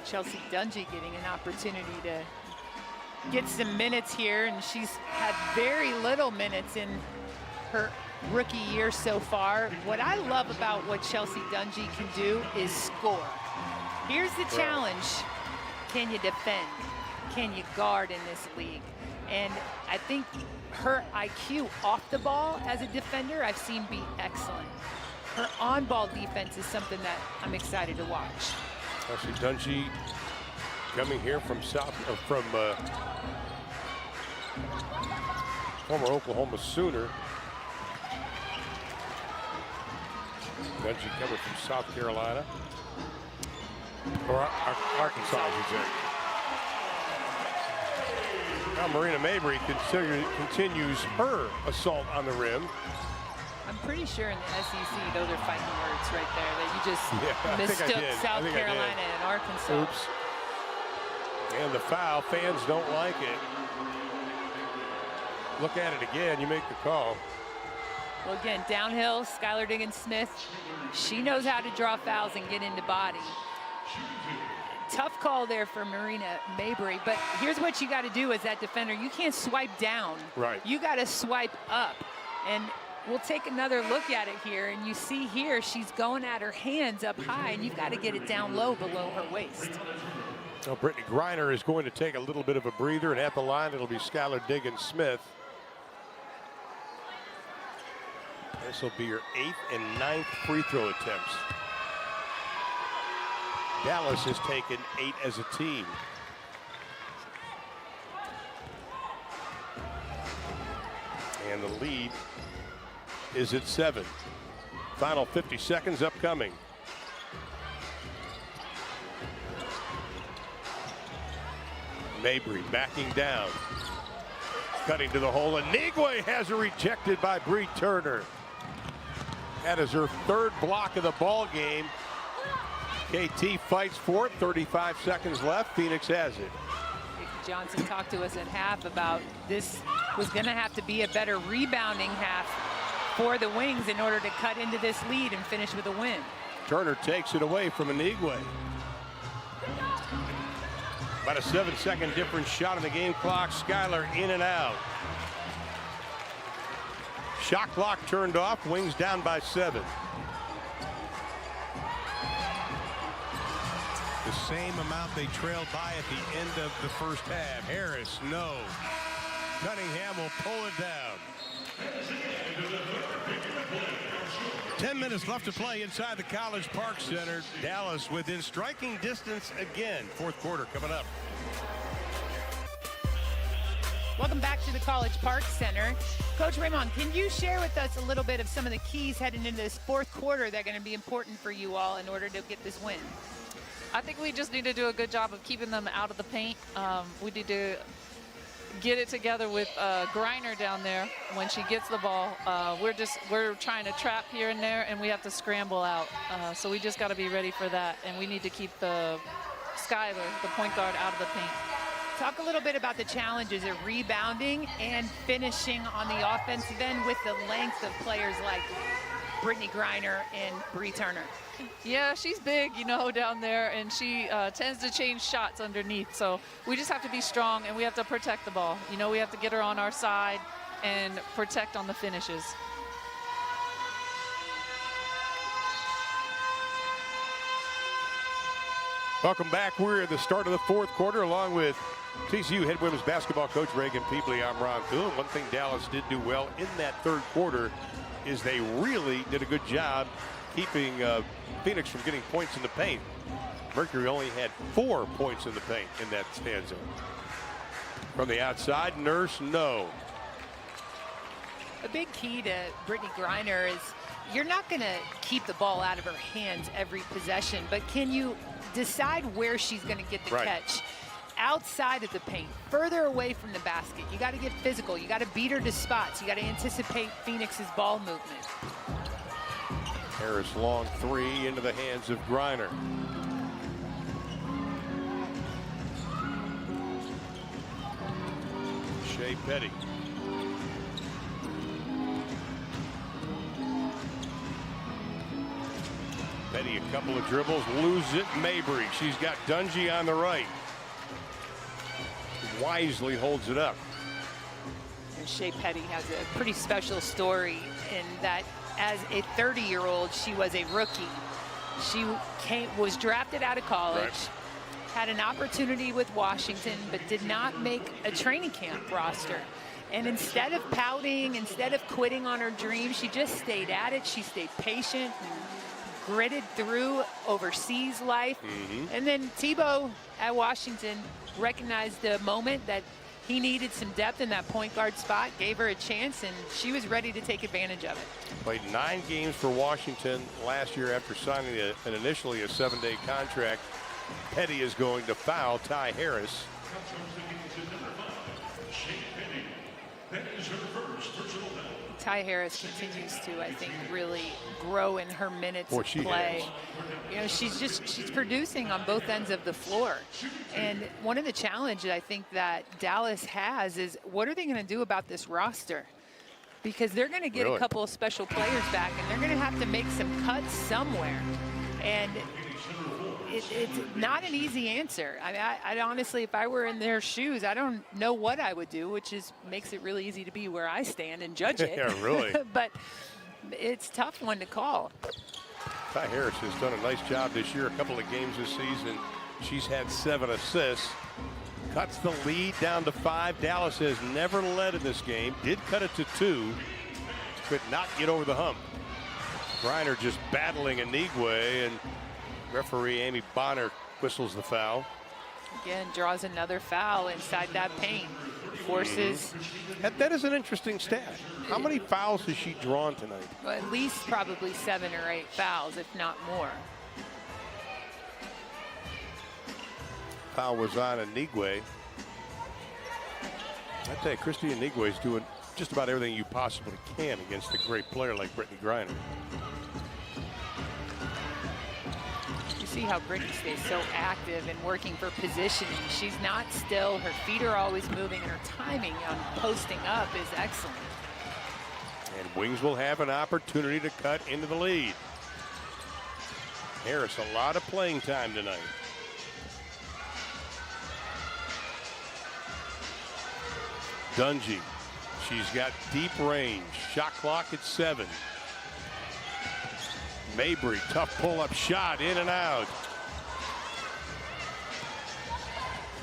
Speaker 2: Chelsea Dungy getting an opportunity to get some minutes here, and she's had very little minutes in her rookie year so far. What I love about what Chelsea Dungy can do is score. Here's the challenge. Can you defend? Can you guard in this league? And I think her IQ off the ball as a defender I've seen be excellent. Her on-ball defense is something that I'm excited to watch.
Speaker 1: Chelsea Dungy coming here from former Oklahoma Sooner. Dungy coming from South Carolina. Or Arkansas, I should say. Now Marina Mabrey continues her assault on the rim.
Speaker 2: I'm pretty sure in the SEC, those are fighting words right there that you just mistook South Carolina and Arkansas.
Speaker 1: Oops. And the foul, fans don't like it. Look at it again, you make the call.
Speaker 2: Well, again, downhill, Skylar Diggins-Smith, she knows how to draw fouls and get into body. Tough call there for Marina Mabrey, but here's what you got to do as that defender. You can't swipe down.
Speaker 1: Right.
Speaker 2: You got to swipe up. And we'll take another look at it here, and you see here she's going at her hands up high, and you've got to get it down low below her waist.
Speaker 1: So Brittany Griner is going to take a little bit of a breather, and at the line it'll be Skylar Diggins-Smith. This will be her 8th and 9th free throw attempts. Dallas has taken 8 as a team. And the lead is at 7. Final 50 seconds upcoming. Mabrey backing down. Cutting to the hole, and Nigwe has it rejected by Bree Turner. That is her 3rd block of the ball game. KT fights for it. 35 seconds left. Phoenix has it.
Speaker 2: Johnson talked to us at half about this was going to have to be a better rebounding half for the Wings in order to cut into this lead and finish with a win.
Speaker 1: Turner takes it away from Nigwe. About a 7-second difference shot on the game clock. Skylar in and out. Shot clock turned off. Wings down by 7. The same amount they trailed by at the end of the first half. Harris, no. Cunningham will pull it down. 10 minutes left to play inside the College Park Center. Dallas within striking distance again. 4th quarter coming up.
Speaker 2: Welcome back to the College Park Center. Coach Raymond, can you share with us a little bit of some of the keys heading into this 4th quarter that are going to be important for you all in order to get this win?
Speaker 7: I think we just need to do a good job of keeping them out of the paint. We need to get it together with Griner down there when she gets the ball. We're trying to trap here and there, and we have to scramble out. So we just got to be ready for that, and we need to keep the Skylar, the point guard, out of the paint.
Speaker 2: Talk a little bit about the challenges of rebounding and finishing on the offensive end with the length of players like Brittany Griner and Bree Turner.
Speaker 7: Yeah, she's big, you know, down there, and she tends to change shots underneath. So we just have to be strong, and we have to protect the ball. You know, we have to get her on our side and protect on the finishes.
Speaker 1: Welcome back. We're at the start of the 4th quarter along with TCU head women's basketball coach Reagan Peebley. I'm Ron Thune. One thing Dallas did do well in that 3rd quarter is they really did a good job keeping Phoenix from getting points in the paint. Mercury only had 4 points in the paint in that stanza. From the outside, Nurse, no.
Speaker 2: A big key to Brittany Griner is you're not going to keep the ball out of her hands every possession, but can you decide where she's going to get the catch? Outside of the paint, further away from the basket. You got to get physical. You got to beat her to spots. You got to anticipate Phoenix's ball movement.
Speaker 1: Harris long 3 into the hands of Griner. Shea Petty. Petty a couple of dribbles, loses it. Mabrey. She's got Dungy on the right. Wisely holds it up.
Speaker 2: And Shea Petty has a pretty special story in that as a 30-year-old, she was a rookie. She was drafted out of college, had an opportunity with Washington, but did not make a training camp roster. And instead of pouting, instead of quitting on her dream, she just stayed at it. She stayed patient and gritted through overseas life. And then Tebow at Washington recognized the moment that he needed some depth in that point guard spot, gave her a chance, and she was ready to take advantage of it.
Speaker 1: Played 9 games for Washington last year after signing initially a 7-day contract. Petty is going to foul Ty Harris.
Speaker 2: Ty Harris continues to, I think, really grow in her minutes of play. You know, she's producing on both ends of the floor. And one of the challenges I think that Dallas has is, what are they going to do about this roster? Because they're going to get a couple of special players back, and they're going to have to make some cuts somewhere. And it's not an easy answer. I mean, I honestly, if I were in their shoes, I don't know what I would do, which makes it really easy to be where I stand and judge it.
Speaker 1: Yeah, really.
Speaker 2: But it's a tough one to call.
Speaker 1: Ty Harris has done a nice job this year. A couple of games this season, she's had 7 assists. Cuts the lead down to 5. Dallas has never led in this game. Did cut it to 2. Could not get over the hump. Griner just battling Anigwe, and referee Amy Bonner whistles the foul.
Speaker 2: Again, draws another foul inside that paint. Forces.
Speaker 1: That is an interesting stat. How many fouls has she drawn tonight?
Speaker 2: Well, at least probably 7 or 8 fouls, if not more.
Speaker 1: Foul was on Anigwe. I tell you, Christy Anigwe is doing just about everything you possibly can against a great player like Brittany Griner.
Speaker 2: You see how Brittany stays so active and working for positioning. She's not still. Her feet are always moving, and her timing on posting up is excellent.
Speaker 1: And Wings will have an opportunity to cut into the lead. Harris, a lot of playing time tonight. Dungy, she's got deep range. Shot clock at 7. Mabry, tough pull-up shot, in and out.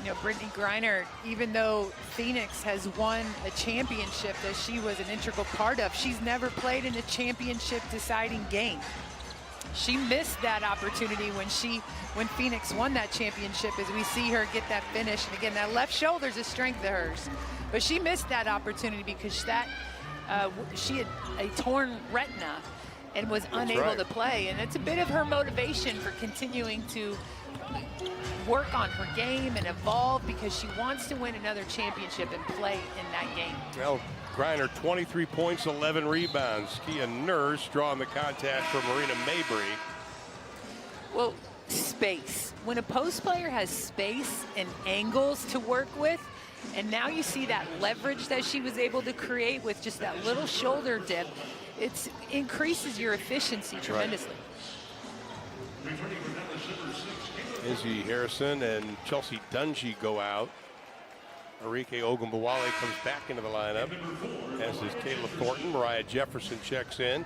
Speaker 2: You know, Brittany Griner, even though Phoenix has won a championship that she was an integral part of, she's never played in a championship deciding game. She missed that opportunity when Phoenix won that championship, as we see her get that finish. And again, that left shoulder's a strength of hers. But she missed that opportunity because she had a torn retina and was unable to play. And it's a bit of her motivation for continuing to work on her game and evolve, because she wants to win another championship and play in that game.
Speaker 1: Well, Griner, 23 points, 11 rebounds. Kia Nurse drawing the contest for Marina Mabry.
Speaker 2: Well, space. When a post player has space and angles to work with, and now you see that leverage that she was able to create with just that little shoulder dip, it increases your efficiency tremendously.
Speaker 1: Izzy Harrison and Chelsea Dungy go out. Arike Ogunbowale comes back into the lineup, as is Kayla Thornton. Mariah Jefferson checks in.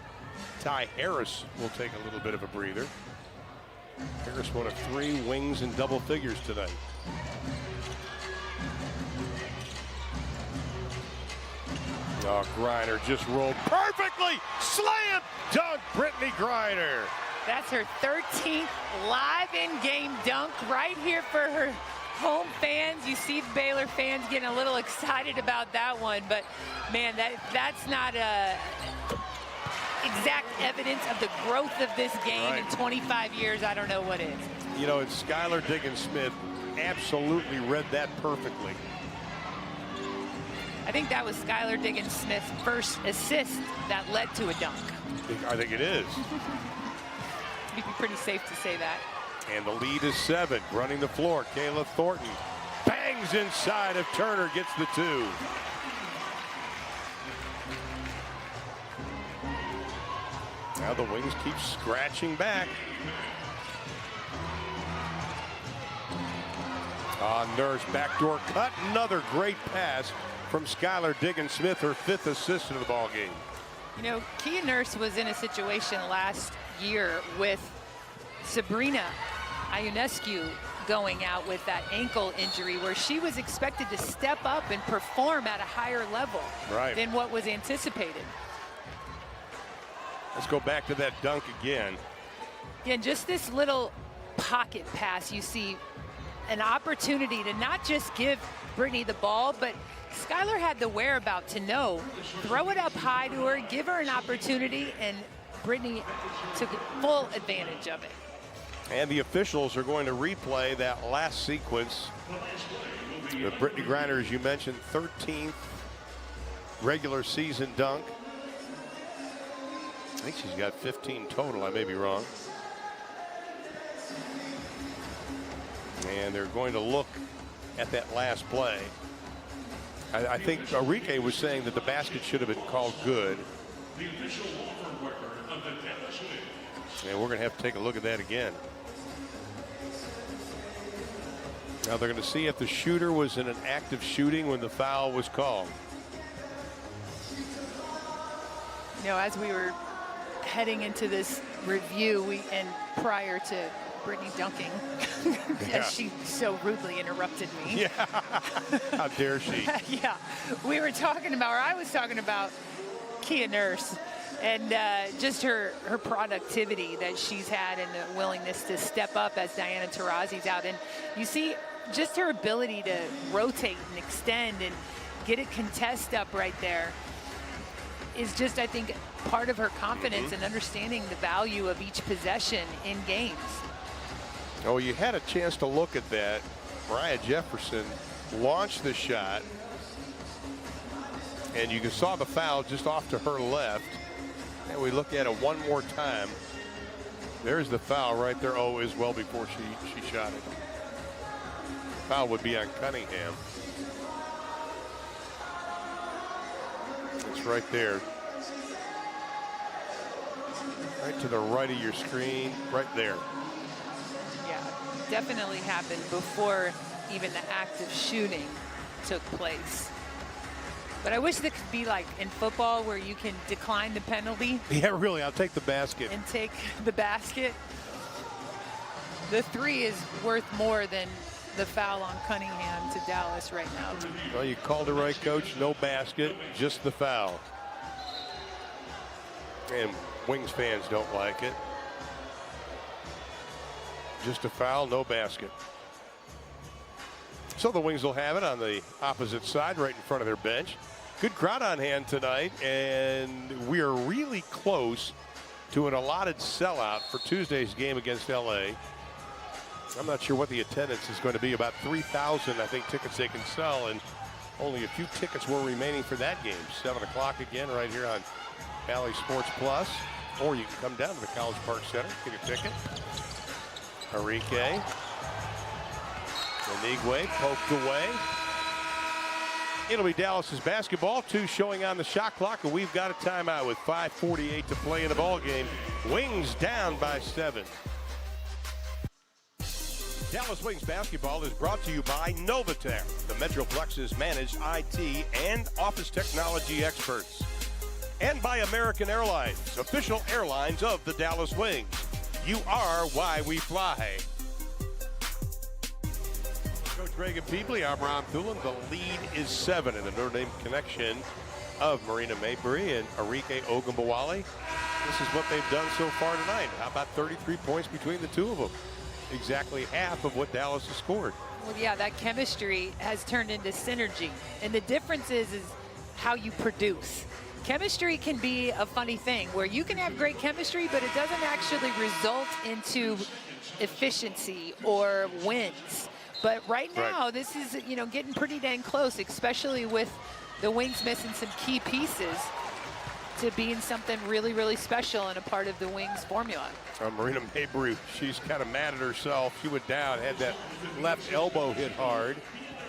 Speaker 1: Ty Harris will take a little bit of a breather. Harris, one of 3 Wings in double figures tonight. Oh, Griner just rolled perfectly. Slam dunk, Brittany Griner.
Speaker 2: That's her 13th live in-game dunk right here for her home fans. You see the Baylor fans getting a little excited about that one, but man, that's not exact evidence of the growth of this game in 25 years. I don't know what is.
Speaker 1: You know, it's Skylar Diggins-Smith absolutely read that perfectly.
Speaker 2: I think that was Skylar Diggins-Smith's first assist that led to a dunk.
Speaker 1: I think it is.
Speaker 2: It'd be pretty safe to say that.
Speaker 1: And the lead is 7. Running the floor, Kayla Thornton bangs inside of Turner, gets the 2. Now the Wings keep scratching back. Nurse backdoor cut. Another great pass from Skylar Diggins-Smith, her 5th assist in the ball game.
Speaker 2: You know, Kia Nurse was in a situation last year with Sabrina Ionescu going out with that ankle injury, where she was expected to step up and perform at a higher level than what was anticipated.
Speaker 1: Let's go back to that dunk again.
Speaker 2: Yeah, just this little pocket pass, you see an opportunity to not just give Brittany the ball, but Skylar had the whereabout to know, throw it up high to her, give her an opportunity, and Brittany took full advantage of it.
Speaker 1: And the officials are going to replay that last sequence. The Brittany Griner, as you mentioned, 13th regular season dunk. I think she's got 15 total. I may be wrong. And they're going to look at that last play. I think Enrique was saying that the basket should have been called good. And we're going to have to take a look at that again. Now they're going to see if the shooter was in an active shooting when the foul was called.
Speaker 2: You know, as we were heading into this review, and prior to Brittany dunking, as she so rudely interrupted me.
Speaker 1: Yeah, how dare she?
Speaker 2: Yeah, we were talking about, or I was talking about Kia Nurse and just her productivity that she's had and the willingness to step up as Diana Taurasi's out. And you see just her ability to rotate and extend and get a contest up right there is just, I think, part of her confidence and understanding the value of each possession in games.
Speaker 1: Oh, you had a chance to look at that. Mariah Jefferson launched the shot, and you saw the foul just off to her left. And we look at it one more time. There's the foul right there. Oh, as well before she shot it. Foul would be on Cunningham. It's right there. Right to the right of your screen, right there.
Speaker 2: Yeah, definitely happened before even the act of shooting took place. But I wish that could be like in football where you can decline the penalty.
Speaker 1: Yeah, really, I'll take the basket.
Speaker 2: And take the basket. The three is worth more than the foul on Cunningham to Dallas right now.
Speaker 1: Well, you called it right, Coach. No basket, just the foul. And Wings fans don't like it. Just a foul, no basket. So the Wings will have it on the opposite side, right in front of their bench. Good crowd on hand tonight, and we are really close to an allotted sellout for Tuesday's game against LA. I'm not sure what the attendance is going to be. About 3,000, I think, tickets they can sell, and only a few tickets were remaining for that game. 7 o'clock again right here on Valley Sports Plus, or you can come down to the College Park Center, get a ticket. Enrique. Anigwe poked away. It'll be Dallas's basketball. 2 showing on the shot clock, and we've got a timeout with 5:48 to play in the ball game. Wings down by 7. Dallas Wings basketball is brought to you by Novatech, the Metroplex's managed IT and office technology experts. And by American Airlines, official airlines of the Dallas Wings. You are why we fly. Coach Reagan Peebley, I'm Ron Thulin. The lead is 7 in the Notre Dame connection of Marina Mabry and Enrique Ogunbowale. This is what they've done so far tonight. How about 33 points between the two of them? Exactly half of what Dallas has scored.
Speaker 2: Well, yeah, that chemistry has turned into synergy. And the difference is how you produce. Chemistry can be a funny thing where you can have great chemistry, but it doesn't actually result into efficiency or wins. But right now, this is, you know, getting pretty dang close, especially with the Wings missing some key pieces to being something really, really special and a part of the Wings formula.
Speaker 1: Marina Mabry, she's kind of mad at herself. She went down, had that left elbow hit hard.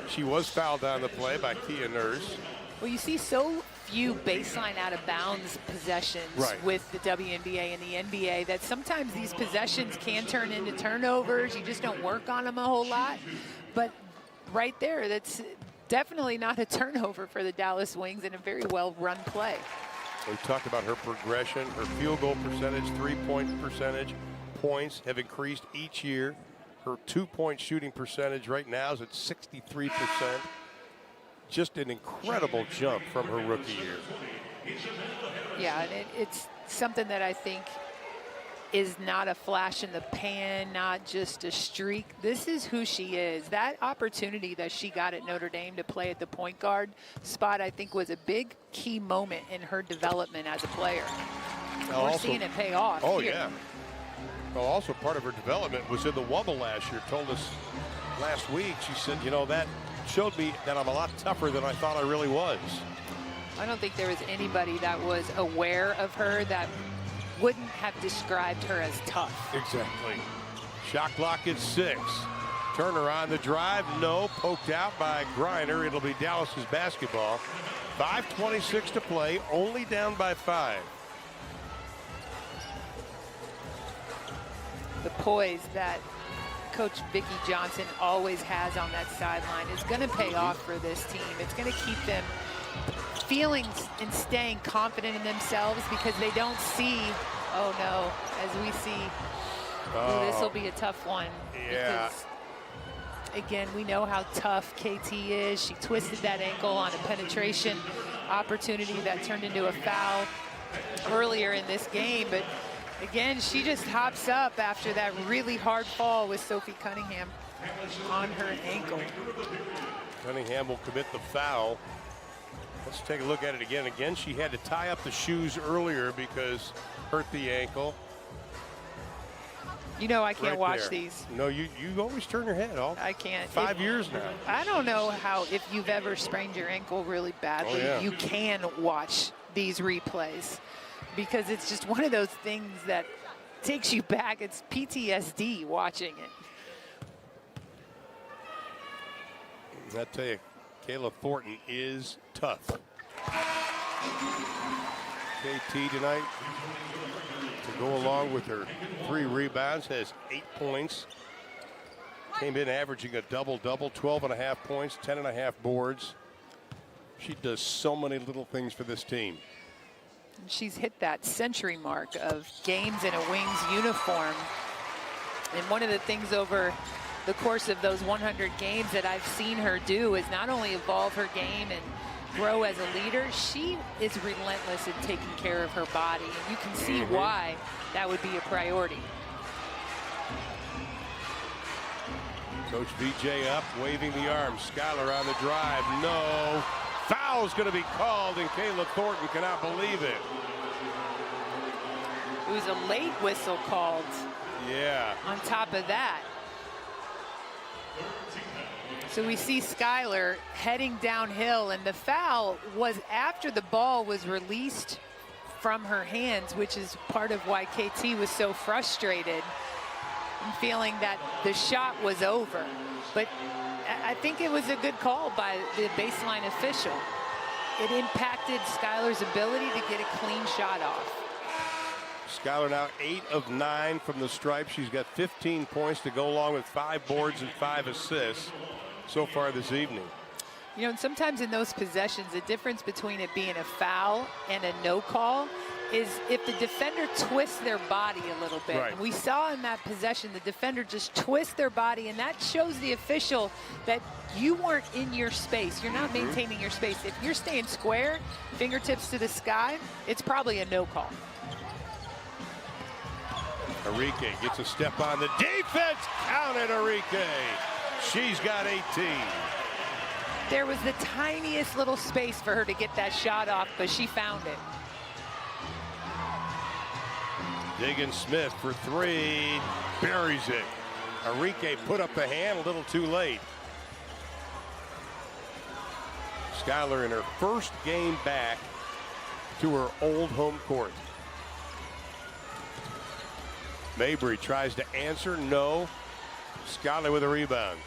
Speaker 1: She was fouled on the play by Kia Nurse.
Speaker 2: Well, you see so few baseline out of bounds possessions with the WNBA and the NBA that sometimes these possessions can turn into turnovers. You just don't work on them a whole lot. But right there, that's definitely not a turnover for the Dallas Wings and a very well-run play.
Speaker 1: We talked about her progression, her field goal percentage, 3-point percentage, points have increased each year. Her 2-point shooting percentage right now is at 63%. Just an incredible jump from her rookie year.
Speaker 2: Yeah, and it's something that I think is not a flash in the pan, not just a streak. This is who she is. That opportunity that she got at Notre Dame to play at the point guard spot, I think, was a big key moment in her development as a player. We're seeing it pay off.
Speaker 1: Oh,
Speaker 2: here.
Speaker 1: yeah. Well, also part of her development was in the Wubble last year. Told us last week, she said, you know, that showed me that I'm a lot tougher than I thought I really was.
Speaker 2: I don't think there was anybody that was aware of her that wouldn't have described her as tough.
Speaker 1: Exactly. Shot clock at 6. Turner on the drive. No. Poked out by Griner. It'll be Dallas's basketball. 5:26 to play. Only down by 5.
Speaker 2: The poise that Coach Vicki Johnson always has on that sideline is going to pay off for this team. It's going to keep them feeling and staying confident in themselves because they don't see, oh no, as we see, this will be a tough one.
Speaker 1: Yeah.
Speaker 2: Because, again, we know how tough KT is. She twisted that ankle on a penetration opportunity that turned into a foul earlier in this game. But again, she just hops up after that really hard fall with Sophie Cunningham on her ankle.
Speaker 1: Cunningham will commit the foul. Let's take a look at it again. Again, she had to tie up the shoes earlier because hurt the ankle.
Speaker 2: You know I can't
Speaker 1: Right
Speaker 2: watch
Speaker 1: there.
Speaker 2: these.
Speaker 1: No, you always turn your head off.
Speaker 2: I can't.
Speaker 1: 5 years now.
Speaker 2: I don't know how, if you've ever sprained your ankle really badly,
Speaker 1: Oh, yeah.
Speaker 2: you can watch these replays because it's just one of those things that takes you back. It's PTSD watching it.
Speaker 1: I tell you, Kayla Thornton is tough. KT tonight, to go along with her 3 rebounds, has 8 points. Came in averaging a double-double, 12.5 points, 10.5 boards. She does so many little things for this team.
Speaker 2: She's hit that century mark of games in a Wings uniform. And one of the things over the course of those 100 games that I've seen her do is not only evolve her game and grow as a leader, she is relentless in taking care of her body. And you can see why that would be a priority.
Speaker 1: Coach VJ up, waving the arm. Schuyler on the drive. No. Foul's going to be called, and Kayla Thornton cannot believe it.
Speaker 2: It was a late whistle called.
Speaker 1: Yeah.
Speaker 2: On top of that. So we see Schuyler heading downhill, and the foul was after the ball was released from her hands, which is part of why KT was so frustrated and feeling that the shot was over. But I think it was a good call by the baseline official. It impacted Schuyler's ability to get a clean shot off.
Speaker 1: Schuyler now 8 of 9 from the stripe. She's got 15 points to go along with 5 boards and 5 assists so far this evening.
Speaker 2: You know, and sometimes in those possessions, the difference between it being a foul and a no call is if the defender twists their body a little bit.
Speaker 1: Right.
Speaker 2: We saw in that possession, the defender just twist their body, and that shows the official that you weren't in your space. You're not maintaining your space. If you're staying square, fingertips to the sky, it's probably a no call.
Speaker 1: Arike gets a step on the defense. Counted Arike. She's got 18.
Speaker 2: There was the tiniest little space for her to get that shot off, but she found it.
Speaker 1: Diggins Smith for 3, buries it. Arike put up the hand a little too late. Schuyler in her first game back to her old home court. Mabry tries to answer, no. Schuyler with a rebound.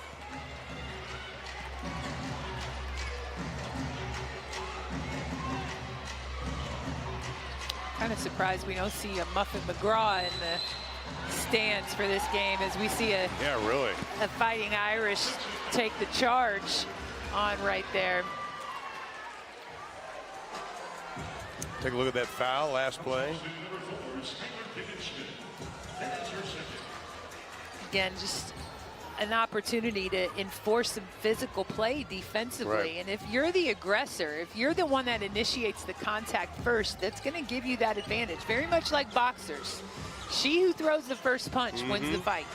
Speaker 2: Kind of surprised we don't see a Muffet McGraw in the stands for this game, as we see a Fighting Irish take the charge on right there.
Speaker 1: Take a look at that foul, last play.
Speaker 2: Again, just an opportunity to enforce some physical play defensively.
Speaker 1: Right.
Speaker 2: And if you're the aggressor, if you're the one that initiates the contact first, that's going to give you that advantage. Very much like boxers. She who throws the first punch wins the fight.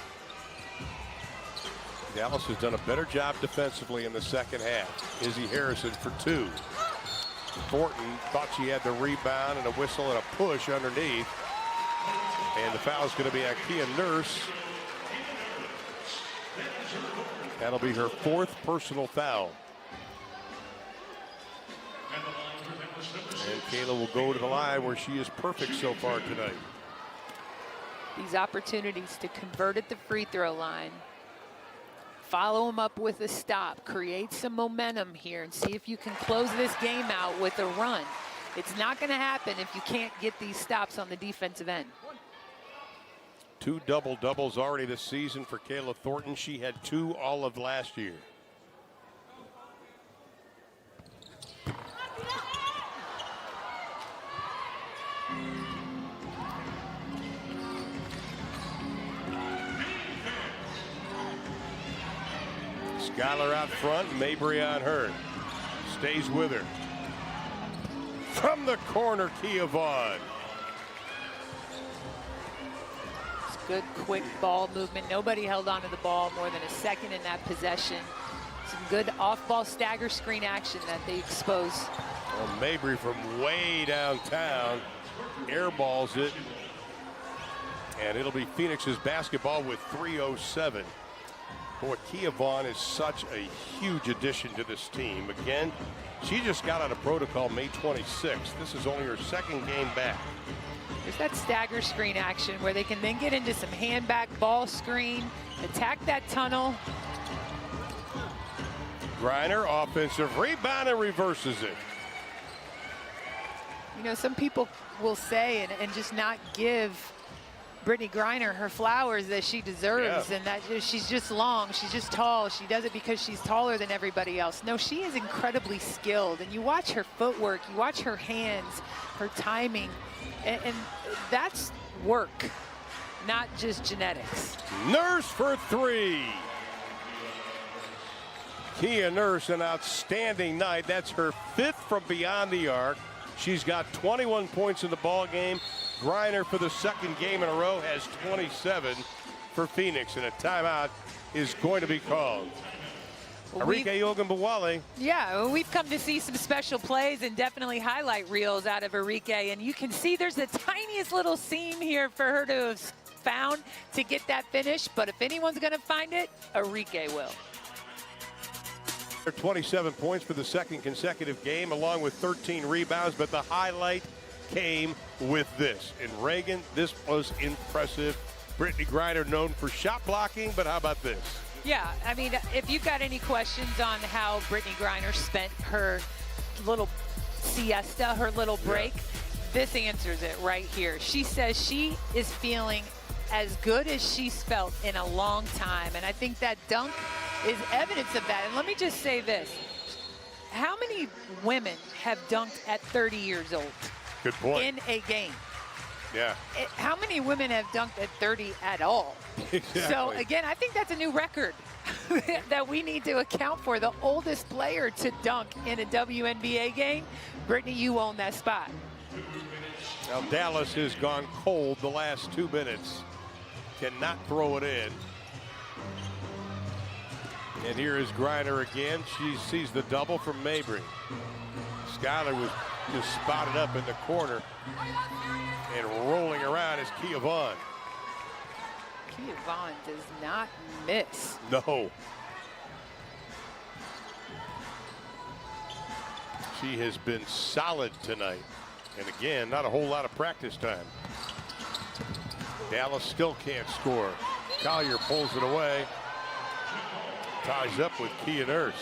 Speaker 1: Dallas has done a better job defensively in the second half. Izzy Harrison for 2. Thornton thought she had the rebound and a whistle and a push underneath. And the foul is going to be on Kia Nurse. That'll be her 4th personal foul. And Kayla will go to the line where she is perfect so far tonight.
Speaker 2: These opportunities to convert at the free throw line. Follow them up with a stop. Create some momentum here and see if you can close this game out with a run. It's not going to happen if you can't get these stops on the defensive end.
Speaker 1: 2 double-doubles already this season for Kayla Thornton. She had 2 all of last year. Skylar out front, Mabry on her. Stays with her. From the corner, Kia Vaughn.
Speaker 2: It's good, quick ball movement. Nobody held onto the ball more than a second in that possession. Some good off-ball stagger screen action that they expose.
Speaker 1: Well, Mabry from way downtown airballs it. And it'll be Phoenix's basketball with 3:07. Boy, Kia Vaughn is such a huge addition to this team. Again, she just got out of protocol May 26th. This is only her 2nd game back.
Speaker 2: There's that stagger screen action where they can then get into some hand back ball screen, attack that tunnel.
Speaker 1: Griner, offensive rebound, and reverses it.
Speaker 2: You know, some people will say and just not give Brittany Griner her flowers that she deserves, and that she's just long, she's just tall, she does it because she's taller than everybody else. No, she is incredibly skilled, and you watch her footwork, you watch her hands, her timing, and that's work, not just genetics.
Speaker 1: Nurse for 3. Kia Nurse, an outstanding night. That's her 5th from beyond the arc. She's got 21 points in the ball game. Griner, for the 2nd game in a row, has 27 for Phoenix, and a timeout is going to be called. Arike Ogunbowale.
Speaker 2: Yeah, we've come to see some special plays and definitely highlight reels out of Arike, and you can see there's the tiniest little seam here for her to have found to get that finish, but if anyone's going to find it, Arike will.
Speaker 1: 27 points for the 2nd consecutive game, along with 13 rebounds, but the highlight came with this. And Reagan, this was impressive. Brittany Griner, known for shot blocking, but how about this?
Speaker 2: Yeah, I mean, if you've got any questions on how Brittany Griner spent her little siesta, her little break, this answers it right here. She says she is feeling as good as she's felt in a long time, and I think that dunk is evidence of that. And let me just say this. How many women have dunked at 30 years old?
Speaker 1: Good point.
Speaker 2: In a game?
Speaker 1: Yeah.
Speaker 2: How many women have dunked at 30 at all?
Speaker 1: Exactly.
Speaker 2: So, again, I think that's a new record that we need to account for. The oldest player to dunk in a WNBA game. Brittany, you own that spot.
Speaker 1: Now, Dallas has gone cold the last 2 minutes. Cannot throw it in. And here is Griner again. She sees the double from Mabry. Skylar was just spotted up in the corner. And rolling around is Kia Vaughn.
Speaker 2: Kia Vaughn does not miss.
Speaker 1: No. She has been solid tonight. And again, not a whole lot of practice time. Dallas still can't score. Collier pulls it away. Ties up with Kia Nurse.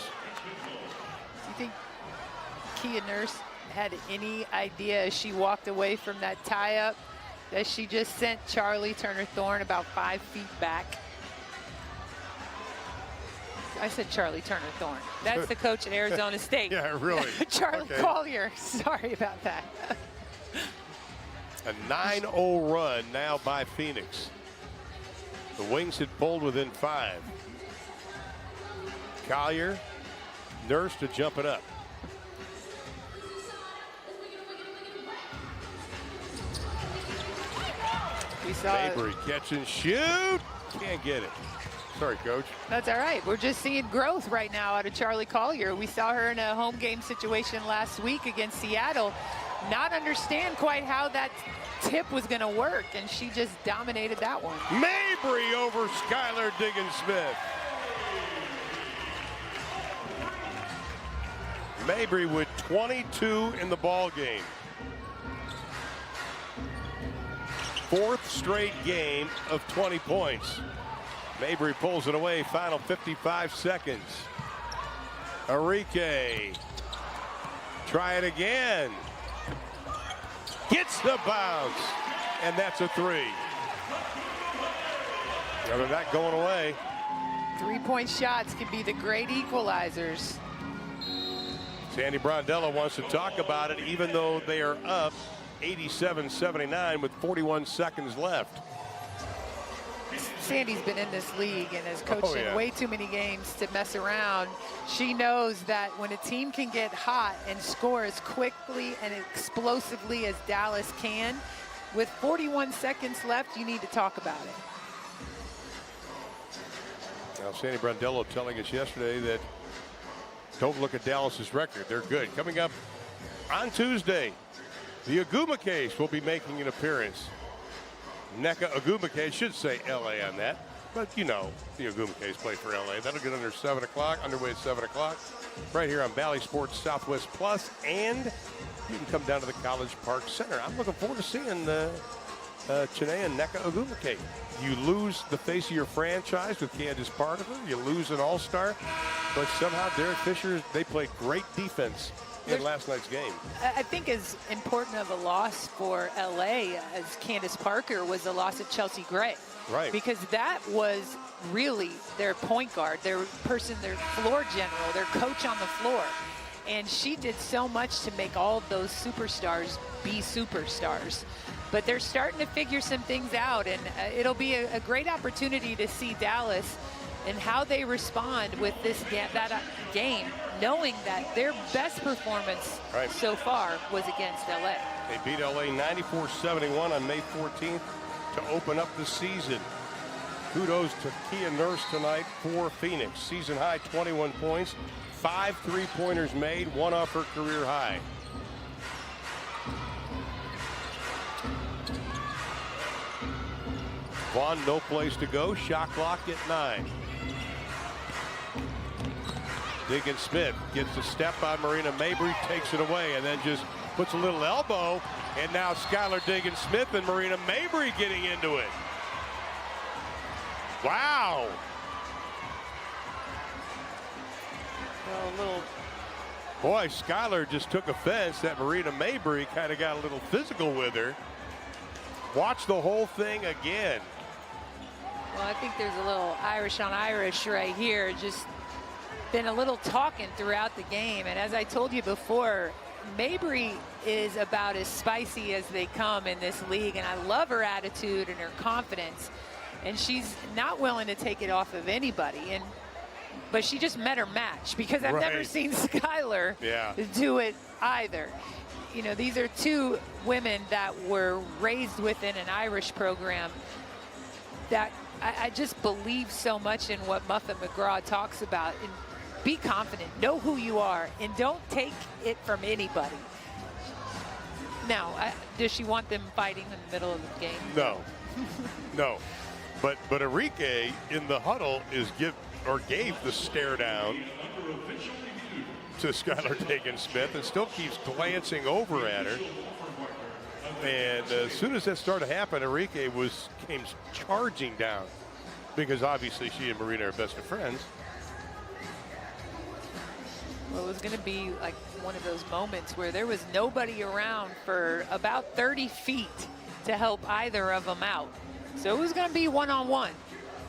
Speaker 2: Do you think Kia Nurse had any idea as she walked away from that tie-up that she just sent Charlie Turner-Thorne about 5 feet back? I said Charlie Turner-Thorne. That's the coach at Arizona State.
Speaker 1: Yeah, really.
Speaker 2: Charlie
Speaker 1: Okay.
Speaker 2: Collier. Sorry about that.
Speaker 1: A 9-0 run now by Phoenix. The Wings had pulled within 5. Collier, Nurse to jump it up.
Speaker 2: We saw
Speaker 1: Mabry catch and shoot. Can't get it. Sorry, Coach.
Speaker 2: That's all right. We're just seeing growth right now out of Charlie Collier. We saw her in a home game situation last week against Seattle, not understand quite how that tip was going to work, and she just dominated that one.
Speaker 1: Mabry over Skylar Diggins-Smith. Mabry with 22 in the ball game. Fourth straight game of 20 points. Mabry pulls it away, final 55 seconds. Enrique. Try it again. Gets the bounce. And that's a three. Now they're not going away.
Speaker 2: Three-point shots can be the great equalizers.
Speaker 1: Sandy Brondello wants to talk about it, even though they are up 87-79 with 41 seconds left.
Speaker 2: Sandy's been in this league and has coached in way too many games to mess around. She knows that when a team can get hot and score as quickly and explosively as Dallas can, with 41 seconds left, you need to talk about it.
Speaker 1: Now, Sandy Brondello telling us yesterday that don't look at Dallas's record. They're good. Coming up on Tuesday, the Aguma case will be making an appearance. NECA Aguma case should say LA on that, but you know the Aguma case play for LA. That'll get under 7 o'clock, underway at 7 o'clock, right here on Valley Sports Southwest Plus, and you can come down to the College Park Center. I'm looking forward to seeing Chennai and NECA Aguma case. You lose the face of your franchise with Candace Parker. You lose an all-star, but somehow Derek Fisher, they played great defense in last night's game.
Speaker 2: I think as important of a loss for LA as Candace Parker was the loss of Chelsea Gray.
Speaker 1: Right.
Speaker 2: Because that was really their point guard, their person, their floor general, their coach on the floor. And she did so much to make all of those superstars be superstars. But they're starting to figure some things out, and it'll be a great opportunity to see Dallas and how they respond with this game, knowing that their best performance so far was against LA.
Speaker 1: They beat LA 94-71 on May 14th to open up the season. Kudos to Kia Nurse tonight for Phoenix. Season high 21 points, 5 3-pointers made, 1 off her career high. Vaughn, no place to go. Shot clock at 9. Diggins-Smith gets a step on Marina Mabry, takes it away, and then just puts a little elbow. And now Skylar Diggins-Smith and Marina Mabry getting into it. Wow. Boy, Skylar just took offense that Marina Mabry kind of got a little physical with her. Watch the whole thing again.
Speaker 2: Well, I think there's a little Irish on Irish right here. Just been a little talking throughout the game. And as I told you before, Mabry is about as spicy as they come in this league. And I love her attitude and her confidence. And she's not willing to take it off of anybody. But she just met her match, because I've never seen Skylar do it either. You know, these are two women that were raised within an Irish program that I just believe so much in what Muffet McGraw talks about. And be confident, know who you are, and don't take it from anybody. Now, does she want them fighting in the middle of the game?
Speaker 1: No, no. But Enrique in the huddle gave the stare down to Skylar Diggins-Smith and still keeps glancing over at her. And as soon as that started to happen, Enrique came charging down, because obviously she and Marina are best of friends.
Speaker 2: Well, it was going to be like one of those moments where there was nobody around for about 30 feet to help either of them out. So it was going to be one-on-one,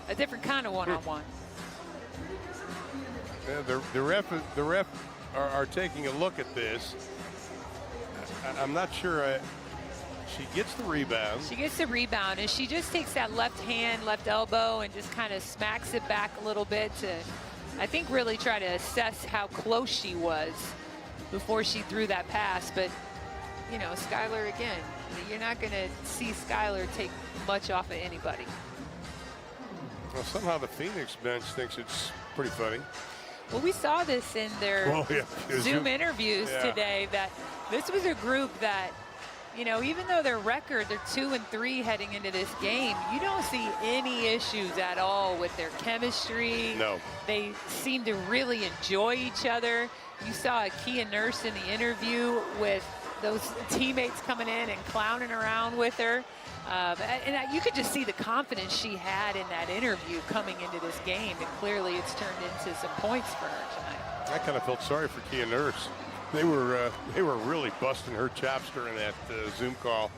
Speaker 2: a different kind of one-on-one.
Speaker 1: Yeah, the ref are taking a look at this. I'm not sure. She gets the rebound.
Speaker 2: She gets the rebound, and she just takes that left hand, left elbow, and just kind of smacks it back a little bit to, I think, really try to assess how close she was before she threw that pass. But, you know, Skylar, again, You're not going to see Skylar take much off of anybody.
Speaker 1: Well, somehow the Phoenix bench thinks it's pretty funny.
Speaker 2: Well, we saw this in their Zoom interviews today, that this was a group that, you know, even though their record, they're 2-3 heading into this game, you don't see any issues at all with their chemistry.
Speaker 1: No.
Speaker 2: They seem to really enjoy each other. You saw Kia Nurse in the interview with those teammates coming in and clowning around with her. And you could just see the confidence she had in that interview coming into this game, and clearly it's turned into some points for her tonight.
Speaker 1: I kind of felt sorry for Kia Nurse. They were really busting her chops during that Zoom call.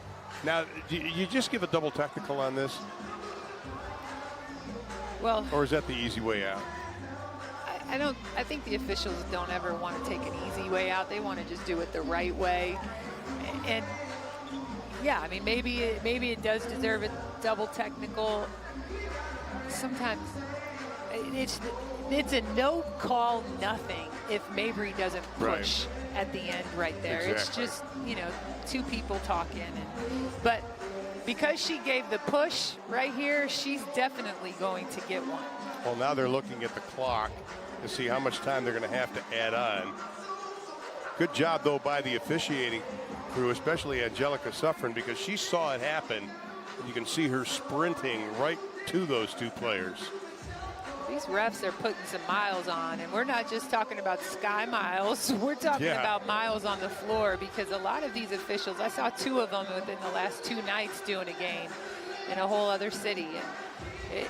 Speaker 1: Now, do you just give a double technical on this?
Speaker 2: Well,
Speaker 1: or is that the easy way out?
Speaker 2: I think the officials don't ever want to take an easy way out. They want to just do it the right way. And yeah, I mean, maybe it does deserve a double technical. Sometimes it's a no call nothing if Mabry doesn't push at the end right there.
Speaker 1: Exactly.
Speaker 2: It's just, you know, two people talking. But because she gave the push right here, she's definitely going to get one.
Speaker 1: Well, now they're looking at the clock to see how much time they're going to have to add on. Good job, though, by the officiating crew, especially Angelica Suffren, because she saw it happen. You can see her sprinting right to those two players.
Speaker 2: These refs are putting some miles on, and we're not just talking about sky miles. We're talking about miles on the floor, because a lot of these officials, I saw two of them within the last 2 nights doing a game in a whole other city. And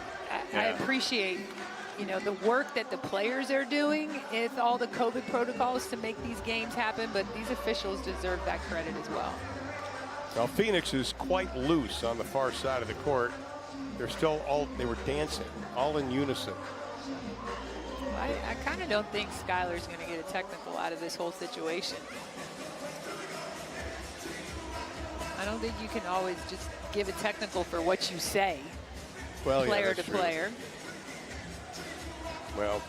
Speaker 2: I appreciate, you know, the work that the players are doing with all the COVID protocols to make these games happen, but these officials deserve that credit as well.
Speaker 1: Well, Phoenix is quite loose on the far side of the court. They were dancing, all in unison.
Speaker 2: I kind of don't think Skylar's going to get a technical out of this whole situation. I don't think you can always just give a technical for what you say, player to player.
Speaker 1: Well,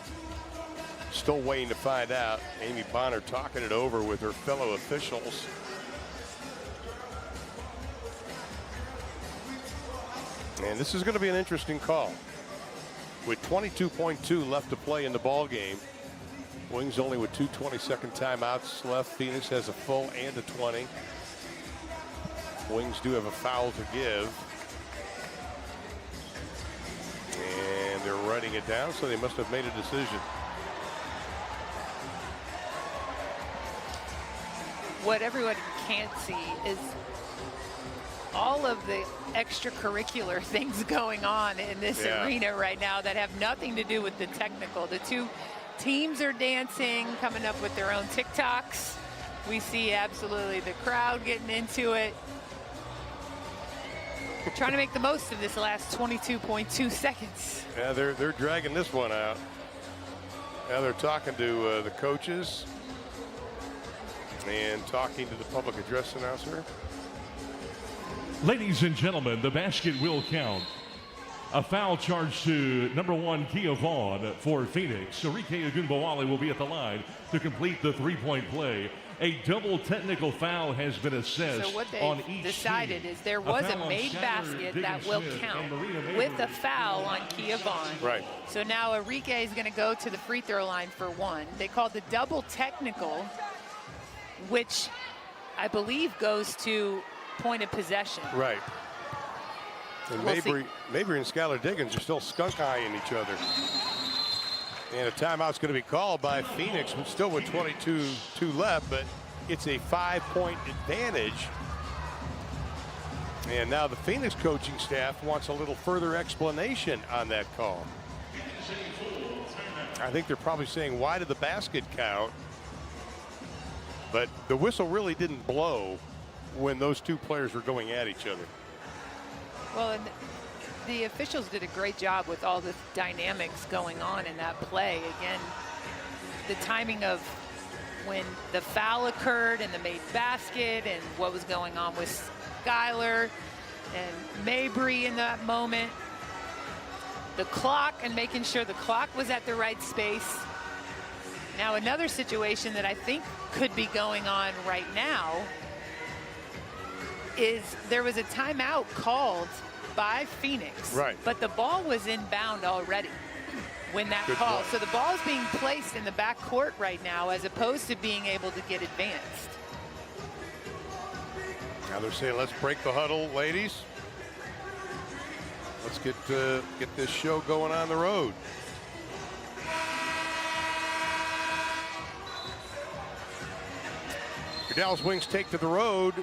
Speaker 1: still waiting to find out. Amy Bonner talking it over with her fellow officials. And this is going to be an interesting call. With 22.2 left to play in the ball game, Wings only with 2 20-second timeouts left. Phoenix has a full and a 20. Wings do have a foul to give. And they're writing it down, so they must have made a decision.
Speaker 2: What everyone can't see is all of the extracurricular things going on in this arena right now that have nothing to do with the technical. The two teams are dancing, coming up with their own TikToks. We see absolutely the crowd getting into it. We're trying to make the most of this last 22.2 seconds.
Speaker 1: Yeah, they're dragging this one out. Now they're talking to the coaches and talking to the public address announcer.
Speaker 8: Ladies and gentlemen, the basket will count. A foul charge to number 1, Kia Vaughn for Phoenix. Sarike Ogunbowale will be at the line to complete the three-point play. A double technical foul has been assessed.
Speaker 2: So what
Speaker 8: on
Speaker 2: they
Speaker 8: each
Speaker 2: decided
Speaker 8: team.
Speaker 2: is there was a
Speaker 8: foul
Speaker 2: made basket that will count with a foul on Kia Vaughn.
Speaker 1: Right.
Speaker 2: So now Enrique is going to go to the free throw line for one. They called the double technical, which I believe goes to point of possession.
Speaker 1: Right. And
Speaker 2: We'll
Speaker 1: Mabry and Skylar Diggins are still skunk-eyeing each other. And a timeout's going to be called by Phoenix, still with 22 left, but it's a 5-point advantage. And now the Phoenix coaching staff wants a little further explanation on that call. I think they're probably saying, why did the basket count? But the whistle really didn't blow when those two players were going at each other.
Speaker 2: Well, and the officials did a great job with all the dynamics going on in that play. Again, the timing of when the foul occurred and the made basket and what was going on with Skylar and Mabry in that moment. The clock and making sure the clock was at the right space. Now another situation that I think could be going on right now is there was a timeout called by Phoenix.
Speaker 1: Right.
Speaker 2: But the ball was inbound already when that
Speaker 1: Good
Speaker 2: call.
Speaker 1: point.
Speaker 2: So the ball is being placed in the back court right now as opposed to being able to get advanced.
Speaker 1: Now they're saying, let's break the huddle, ladies. Let's get this show going on the road. Your Dallas Wings take to the road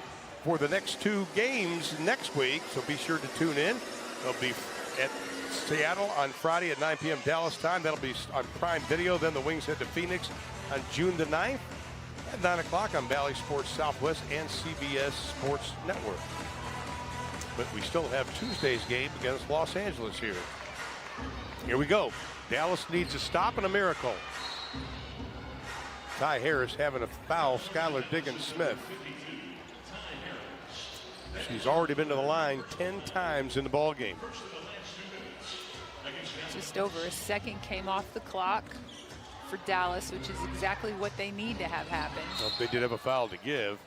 Speaker 1: for the next 2 games next week, so be sure to tune in. They'll be at Seattle on Friday at 9 p.m. Dallas time. That'll be on Prime Video. Then the Wings head to Phoenix on June the 9th at 9 o'clock on Valley Sports Southwest and CBS Sports Network. But we still have Tuesday's game against Los Angeles here. Here we go. Dallas needs a stop and a miracle. Ty Harris having a foul. Skylar Diggins-Smith. She's already been to the line 10 times in the ball game.
Speaker 2: Just over a second came off the clock for Dallas, which is exactly what they need to have happen.
Speaker 1: Well, they did have a foul to give.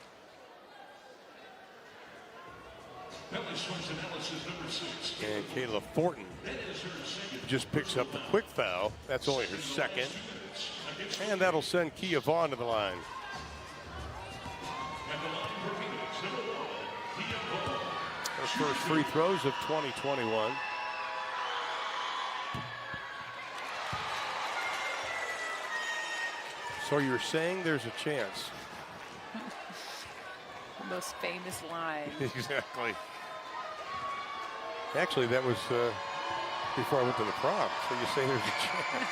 Speaker 1: And Kayla Thornton just picks up the quick foul. That's only her second. And that'll send Kia Vaughn to the line. Her first free throws of 2021. So you're saying there's a chance?
Speaker 2: The most famous line.
Speaker 1: Exactly. Actually, that was before I went to the prom. So you say there's a chance.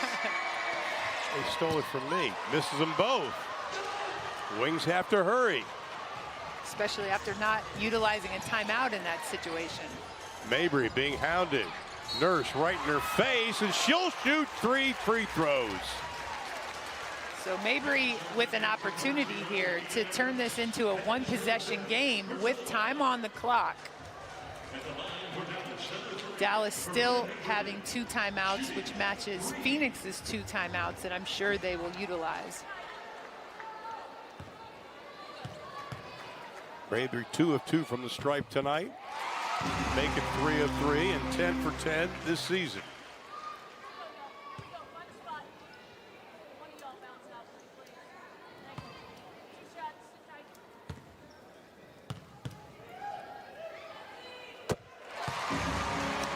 Speaker 1: They stole it from me. Misses them both. Wings have to hurry.
Speaker 2: Especially after not utilizing a timeout in that situation.
Speaker 1: Mabry being hounded. Nurse right in her face, and she'll shoot 3 free throws.
Speaker 2: So Mabry with an opportunity here to turn this into a 1-possession game with time on the clock. Dallas still having 2 timeouts, which matches Phoenix's 2 timeouts that I'm sure they will utilize.
Speaker 1: Mabry 2 of 2 from the stripe tonight. Make it 3 of 3 and 10 for 10 this season.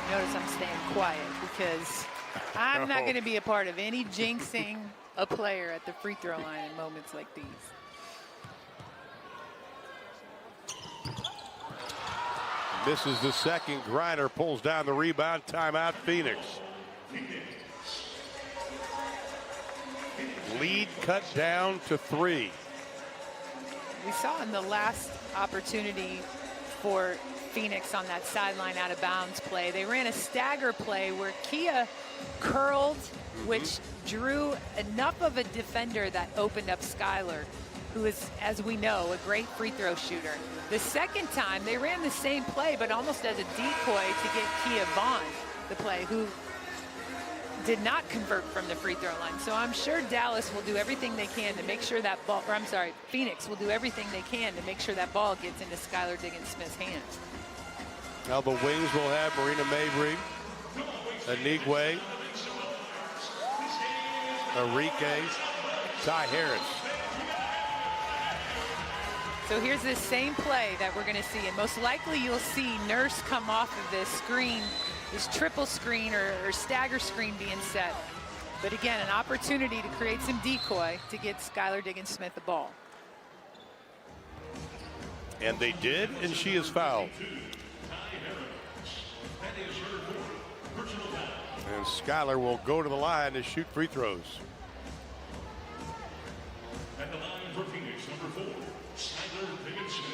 Speaker 2: Notice I'm staying quiet because I'm not going to be a part of any jinxing a player at the free throw line in moments like these.
Speaker 1: Misses the second. Griner pulls down the rebound. Timeout, Phoenix. Lead cut down to 3.
Speaker 2: We saw in the last opportunity for Phoenix on that sideline out of bounds play, they ran a stagger play where Kia curled, which drew enough of a defender that opened up Skylar, who is, as we know, a great free throw shooter. The second time, they ran the same play, but almost as a decoy to get Kia Vaughn the play, who did not convert from the free throw line. So I'm sure Dallas will do everything they can to make sure that ball, or I'm sorry, Phoenix will do everything they can to make sure that ball gets into Skylar Diggins-Smith's hands.
Speaker 1: Now the Wings will have Marina Mabry, Anigwe, Enrique, Ty Harris.
Speaker 2: So here's this same play that we're going to see, and most likely you'll see Nurse come off of this screen, this triple screen or stagger screen being set. But again, an opportunity to create some decoy to get Skylar Diggins-Smith the ball.
Speaker 1: And they did, and she is fouled. And Skylar will go to the line to shoot free throws.
Speaker 8: At the line for Phoenix, number 4, Skylar Diggins-Smith.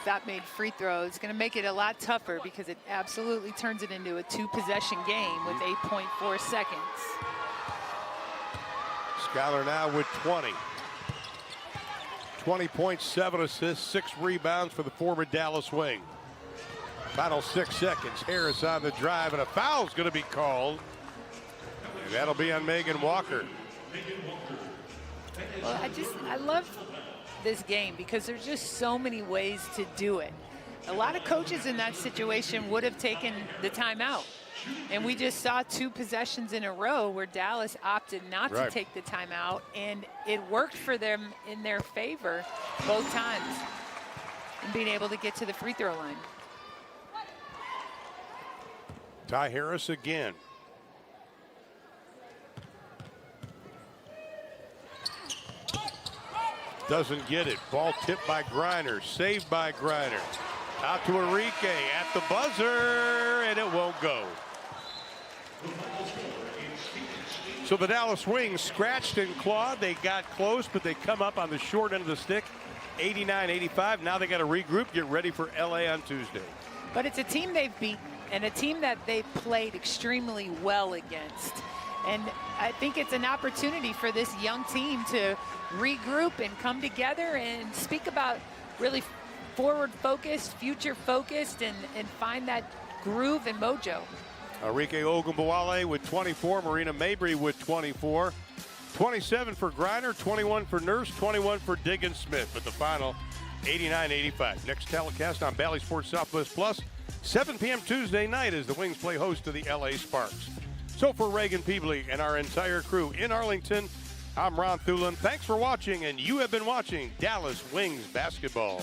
Speaker 2: That made free throws. Going to make it a lot tougher because it absolutely turns it into a 2-possession game with 8.4 seconds.
Speaker 1: Skylar now with 20. 20 points, 7 assists, 6 rebounds for the former Dallas Wing. Final 6 seconds. Harris on the drive, and a foul's going to be called And that'll be on Megan Walker.
Speaker 2: Well, I love this game because there's just so many ways to do it. A lot of coaches in that situation would have taken the timeout. And we just saw 2 possessions in a row where Dallas opted not to take the timeout, and it worked for them in their favor both times and being able to get to the free throw line.
Speaker 1: Ty Harris again. Doesn't get it. Ball tipped by Griner. Saved by Griner. Out to Enrique at the buzzer, and it won't go. So the Dallas Wings scratched and clawed. They got close, but they come up on the short end of the stick, 89-85. Now they got to regroup, get ready for LA on Tuesday.
Speaker 2: But it's a team they've beaten and a team that they've played extremely well against. And I think it's an opportunity for this young team to regroup and come together and speak about really forward-focused, future-focused, and find that groove and mojo.
Speaker 1: Enrique Ogunbowale with 24, Marina Mabry with 24, 27 for Griner, 21 for Nurse, 21 for Diggins Smith. But the final, 89-85. Next telecast on Bally Sports Southwest Plus, 7 p.m. Tuesday night as the Wings play host to the LA Sparks. So for Reagan Peebley and our entire crew in Arlington, I'm Ron Thulin. Thanks for watching, and you have been watching Dallas Wings basketball.